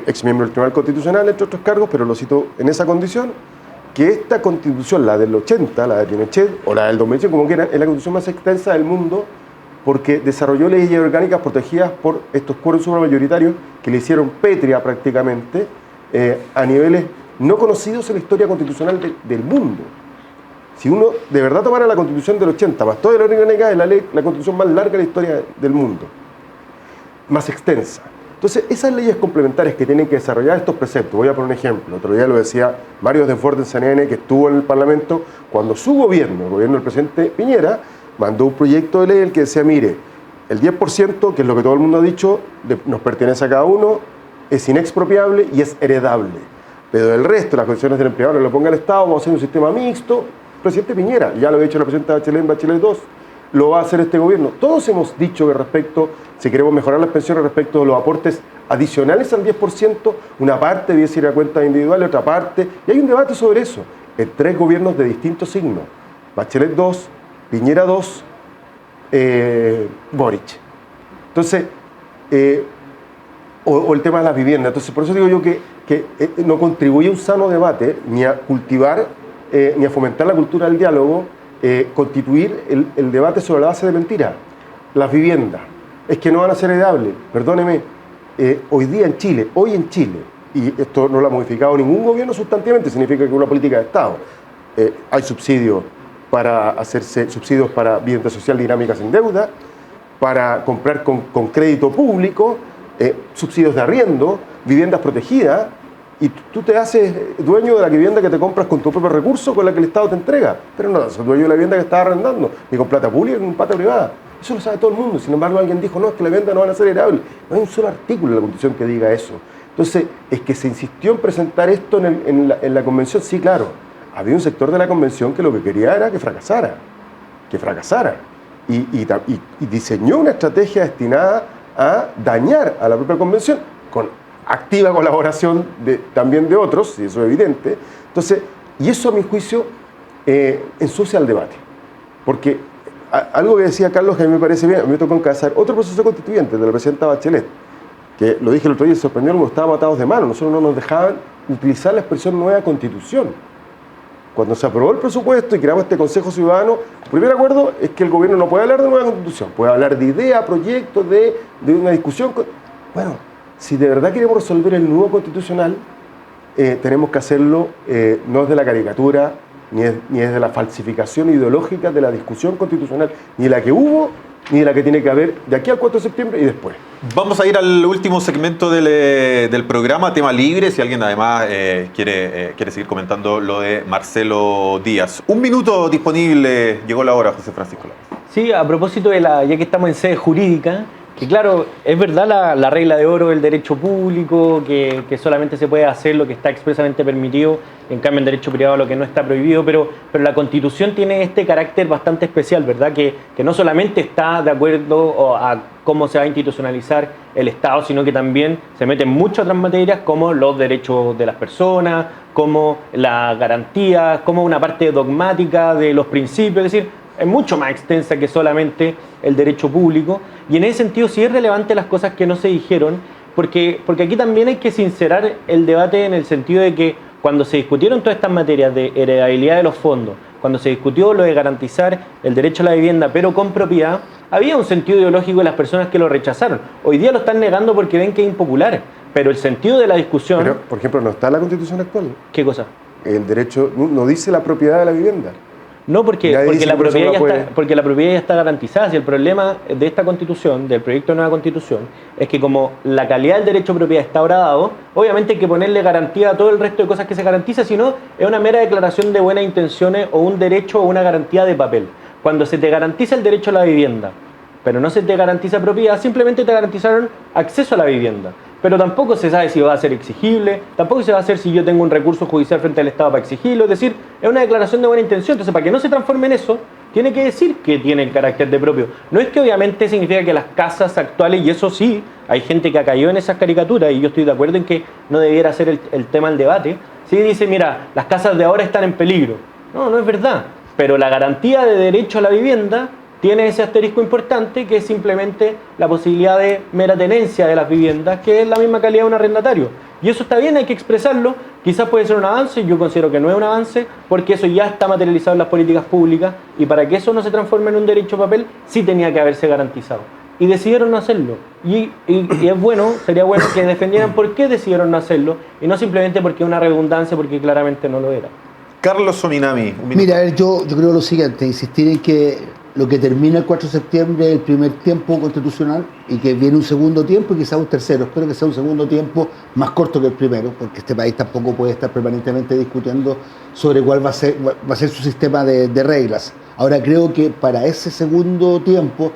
ex miembro del Tribunal Constitucional, entre otros cargos, pero lo citó en esa condición, que esta Constitución, la del 80, la de Pinochet, o la del 2005, como quieran, es la Constitución más extensa del mundo, porque desarrolló leyes orgánicas protegidas por estos quórums supramayoritarios que le hicieron pétrea prácticamente a niveles no conocidos en la historia constitucional del mundo. Si uno de verdad tomara la Constitución del 80, más toda la ley orgánica, es la Constitución más larga de la historia del mundo, más extensa. Entonces, esas leyes complementarias que tienen que desarrollar estos preceptos, voy a poner un ejemplo, otro día lo decía Mario Denford en CNN, que estuvo en el Parlamento, cuando su gobierno, el gobierno del presidente Piñera, mandó un proyecto de ley en el que decía: mire, el 10%, que es lo que todo el mundo ha dicho, nos pertenece a cada uno, es inexpropiable y es heredable. Pero el resto, las condiciones del empleador, lo ponga el Estado, vamos a hacer un sistema mixto. Presidente Piñera, ya lo ha dicho la presidenta Bachelet en Bachelet 2, lo va a hacer este gobierno. Todos hemos dicho que si queremos mejorar las pensiones respecto de los aportes adicionales al 10%, una parte debe ir a cuentas individuales, otra parte, y hay un debate sobre eso, en 3 gobiernos de distintos signos, Bachelet 2, Piñera 2 Boric. Entonces, o el tema de las viviendas. Entonces, por eso digo yo que no contribuye a un sano debate, ni a cultivar, ni a fomentar la cultura del diálogo, constituir el debate sobre la base de mentiras. Las viviendas, es que no van a ser heredables. Perdóneme, hoy en Chile, y esto no lo ha modificado ningún gobierno sustantivamente, significa que es una política de Estado. Hay subsidios para vivienda social dinámica sin deuda, para comprar con crédito público, subsidios de arriendo, viviendas protegidas, y tú te haces dueño de la vivienda que te compras con tu propio recurso, con la que el Estado te entrega, pero no sos dueño de la vivienda que estás arrendando, ni con plata pública ni con plata privada. Eso lo sabe todo el mundo. Sin embargo, alguien dijo, no, es que las viviendas no van a ser heredables. No hay un solo artículo en la Constitución que diga eso. Entonces, es que se insistió en presentar esto en la convención. Sí, claro, había un sector de la convención que lo que quería era que fracasara. Y diseñó una estrategia destinada a dañar a la propia convención, con activa colaboración también de otros, y eso es evidente. Entonces, y eso a mi juicio ensucia el debate. Porque algo que decía Carlos que a mí me parece bien, a mí me tocó encabezar otro proceso constituyente de la presidenta Bachelet, que lo dije el otro día y sorprendió como estábamos atados de mano. Nosotros no nos dejaban utilizar la expresión nueva constitución. Cuando se aprobó el presupuesto y creamos este Consejo Ciudadano, el primer acuerdo es que el gobierno no puede hablar de nueva constitución, puede hablar de idea, proyectos, de una discusión. Bueno, si de verdad queremos resolver el nuevo constitucional, tenemos que hacerlo no desde la caricatura, ni desde la falsificación ideológica de la discusión constitucional, ni la que hubo, ni la que tiene que haber de aquí al 4 de septiembre y después. Vamos a ir al último segmento del programa, tema libre, si alguien además quiere seguir comentando lo de Marcelo Díaz. Un minuto disponible, llegó la hora, José Francisco López. Sí, a propósito ya que estamos en sede jurídica, que claro, es verdad la regla de oro del derecho público, que solamente se puede hacer lo que está expresamente permitido, en cambio en derecho privado lo que no está prohibido, pero la Constitución tiene este carácter bastante especial, ¿verdad? Que no solamente está de acuerdo a cómo se va a institucionalizar el Estado, sino que también se mete en muchas otras materias como los derechos de las personas, como la garantía, como una parte dogmática de los principios, es decir, es mucho más extensa que solamente el derecho público, y en ese sentido sí es relevante las cosas que no se dijeron, porque aquí también hay que sincerar el debate en el sentido de que cuando se discutieron todas estas materias de heredabilidad de los fondos, cuando se discutió lo de garantizar el derecho a la vivienda pero con propiedad, había un sentido ideológico de las personas que lo rechazaron. Hoy día lo están negando porque ven que es impopular, pero el sentido de la discusión... Pero, por ejemplo, ¿no está en la Constitución actual? ¿Qué cosa? El derecho no dice la propiedad de la vivienda. No, porque la propiedad ya está garantizada. Si el problema de esta Constitución, del proyecto de nueva Constitución, es que como la calidad del derecho de propiedad está ahora dado, obviamente hay que ponerle garantía a todo el resto de cosas que se garantiza, si no es una mera declaración de buenas intenciones o un derecho o una garantía de papel. Cuando se te garantiza el derecho a la vivienda, pero no se te garantiza propiedad, simplemente te garantizaron acceso a la vivienda. Pero tampoco se sabe si va a ser exigible, tampoco se va a hacer si yo tengo un recurso judicial frente al Estado para exigirlo, es decir, es una declaración de buena intención. Entonces, para que no se transforme en eso, tiene que decir que tiene el carácter de propio. No es que obviamente significa que las casas actuales, y eso sí, hay gente que ha caído en esas caricaturas, y yo estoy de acuerdo en que no debiera ser el tema del debate, sí dice, mira, las casas de ahora están en peligro. No es verdad, pero la garantía de derecho a la vivienda tiene ese asterisco importante que es simplemente la posibilidad de mera tenencia de las viviendas, que es la misma calidad de un arrendatario. Y eso está bien, hay que expresarlo. Quizás puede ser un avance, yo considero que no es un avance, porque eso ya está materializado en las políticas públicas, y para que eso no se transforme en un derecho a papel, sí tenía que haberse garantizado. Y decidieron no hacerlo. Y es bueno, sería bueno que defendieran por qué decidieron no hacerlo, y no simplemente porque es una redundancia, porque claramente no lo era. Carlos Ominami, un minuto. Mira, a ver, yo creo lo siguiente, insistir en que lo que termina el 4 de septiembre es el primer tiempo constitucional y que viene un segundo tiempo y quizás un tercero. Espero que sea un segundo tiempo más corto que el primero, porque este país tampoco puede estar permanentemente discutiendo sobre cuál va a ser su sistema de reglas. Ahora, creo que para ese segundo tiempo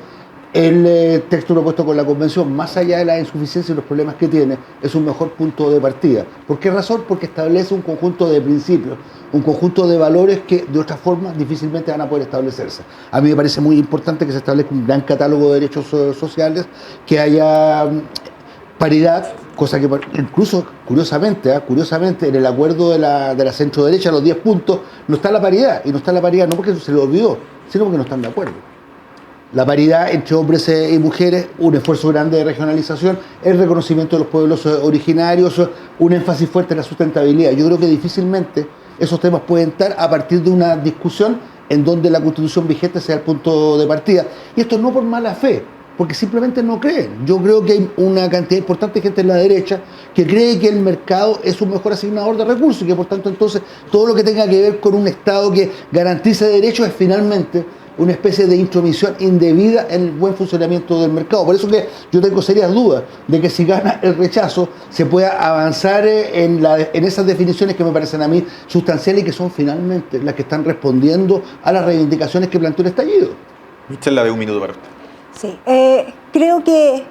el texto propuesto con la Convención, más allá de la insuficiencia y los problemas que tiene, es un mejor punto de partida. ¿Por qué razón? Porque establece un conjunto de principios, un conjunto de valores que de otras formas difícilmente van a poder establecerse. A mí me parece muy importante que se establezca un gran catálogo de derechos sociales, que haya paridad, cosa que incluso curiosamente en el acuerdo de la centro derecha, los 10 puntos, no está la paridad, y no está la paridad no porque se le olvidó, sino porque no están de acuerdo. la paridad entre hombres y mujeres, un esfuerzo grande de regionalización, el reconocimiento de los pueblos originarios, un énfasis fuerte en la sustentabilidad. Yo creo que difícilmente esos temas pueden estar a partir de una discusión en donde la Constitución vigente sea el punto de partida. Y esto no por mala fe, porque simplemente no creen. Yo creo que hay una cantidad importante de gente en la derecha que cree que el mercado es un mejor asignador de recursos y que por tanto entonces todo lo que tenga que ver con un Estado que garantice derechos es finalmente una especie de intromisión indebida en el buen funcionamiento del mercado. Por eso que yo tengo serias dudas de que si gana el rechazo se pueda avanzar en esas definiciones que me parecen a mí sustanciales y que son finalmente las que están respondiendo a las reivindicaciones que planteó el estallido. Michelle, la de un minuto para usted. Sí, creo que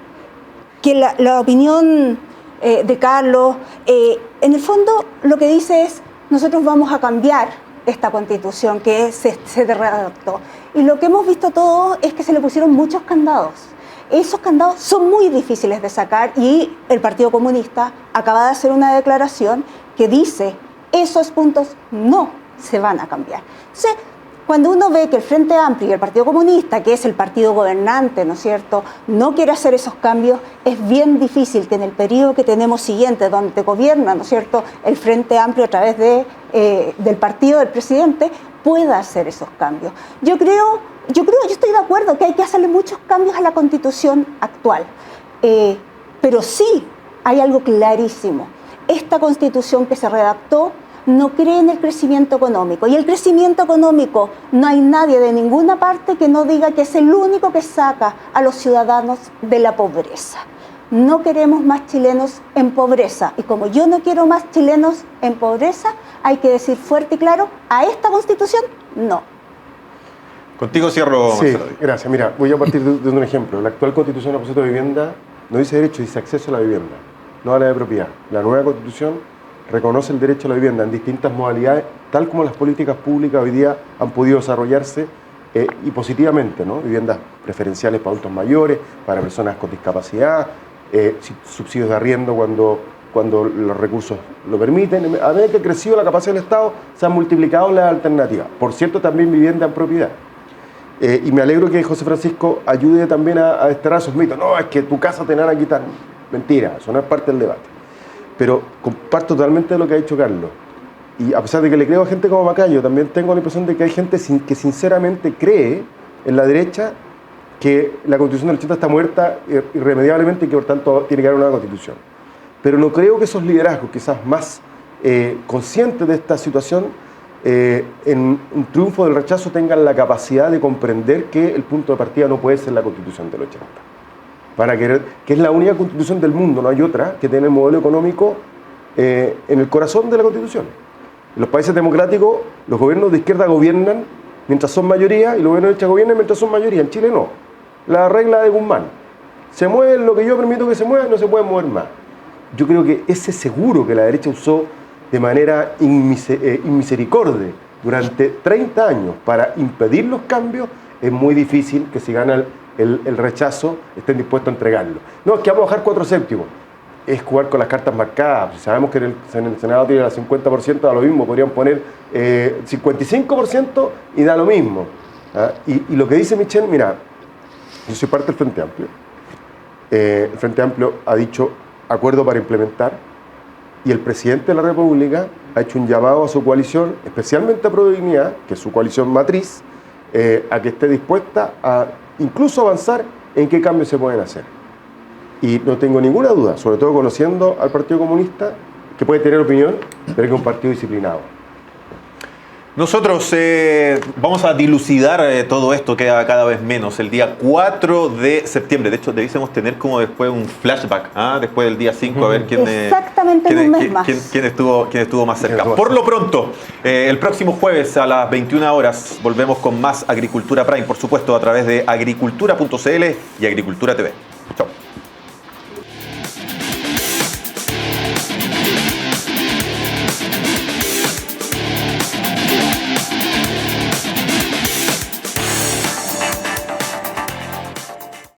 la opinión de Carlos, en el fondo lo que dice es, nosotros vamos a cambiar esta Constitución que se redactó. Y lo que hemos visto todos es que se le pusieron muchos candados. Esos candados son muy difíciles de sacar y el Partido Comunista acaba de hacer una declaración que dice, esos puntos no se van a cambiar. Entonces, cuando uno ve que el Frente Amplio y el Partido Comunista, que es el partido gobernante, ¿no es cierto?, no quiere hacer esos cambios, es bien difícil que en el periodo que tenemos siguiente, donde gobierna, ¿no es cierto?, el Frente Amplio a través del partido del presidente, pueda hacer esos cambios. Yo estoy de acuerdo que hay que hacerle muchos cambios a la Constitución actual, pero sí hay algo clarísimo. Esta Constitución que se redactó no cree en el crecimiento económico. Y el crecimiento económico, no hay nadie de ninguna parte que no diga que es el único que saca a los ciudadanos de la pobreza. No queremos más chilenos en pobreza. Y como yo no quiero más chilenos en pobreza, hay que decir fuerte y claro, a esta Constitución, no. Contigo cierro, Sí, Marcelo. gracias. Mira, voy a partir de un ejemplo. La actual Constitución a propósito de vivienda no dice derecho, dice acceso a la vivienda, no habla de propiedad. La nueva Constitución reconoce el derecho a la vivienda en distintas modalidades, tal como las políticas públicas hoy día han podido desarrollarse y positivamente, ¿no? Viviendas preferenciales para adultos mayores, para personas con discapacidad, subsidios de arriendo cuando los recursos lo permiten. A medida que ha crecido la capacidad del Estado, se han multiplicado las alternativas. Por cierto, también vivienda en propiedad. Y me alegro que José Francisco ayude también a desterrar esos mitos. No, es que tu casa te van a quitar. Mentira, eso no es parte del debate. Pero comparto totalmente lo que ha dicho Carlos. Y a pesar de que le creo a gente como Macayo, también tengo la impresión de que hay gente que sinceramente cree en la derecha que la Constitución del 80 está muerta irremediablemente y que por tanto tiene que haber una nueva Constitución. Pero no creo que esos liderazgos, quizás más conscientes de esta situación, en un triunfo del rechazo tengan la capacidad de comprender que el punto de partida no puede ser la Constitución del 80. Que es la única Constitución del mundo, no hay otra, que tiene el modelo económico en el corazón de la Constitución. En los países democráticos, los gobiernos de izquierda gobiernan mientras son mayoría y los gobiernos de derecha gobiernan mientras son mayoría. En Chile no. La regla de Guzmán. Se mueve lo que yo permito que se mueva, no se puede mover más. Yo creo que ese seguro que la derecha usó de manera inmisericordia durante 30 años para impedir los cambios, es muy difícil que si gana el rechazo estén dispuestos a entregarlo. No, es que vamos a bajar 4 séptimos. Es jugar con las cartas marcadas. Sabemos que en el Senado tiene el 50%, da lo mismo. Podrían poner 55% y da lo mismo. ¿Ah? Y lo que dice Michelle, mira, yo soy parte del Frente Amplio. El Frente Amplio ha dicho acuerdo para implementar y el presidente de la República ha hecho un llamado a su coalición, especialmente a Prodignidad, que es su coalición matriz, a que esté dispuesta a incluso avanzar en qué cambios se pueden hacer. Y no tengo ninguna duda, sobre todo conociendo al Partido Comunista, que puede tener opinión, pero que es un partido disciplinado. Nosotros vamos a dilucidar todo esto, queda cada vez menos. El día 4 de septiembre, de hecho, debiésemos tener como después un flashback, después del día 5, a ver quién estuvo más cerca. Por lo pronto, el próximo jueves a las 21 horas volvemos con más Agricultura Prime, por supuesto, a través de agricultura.cl y Agricultura TV. Chao.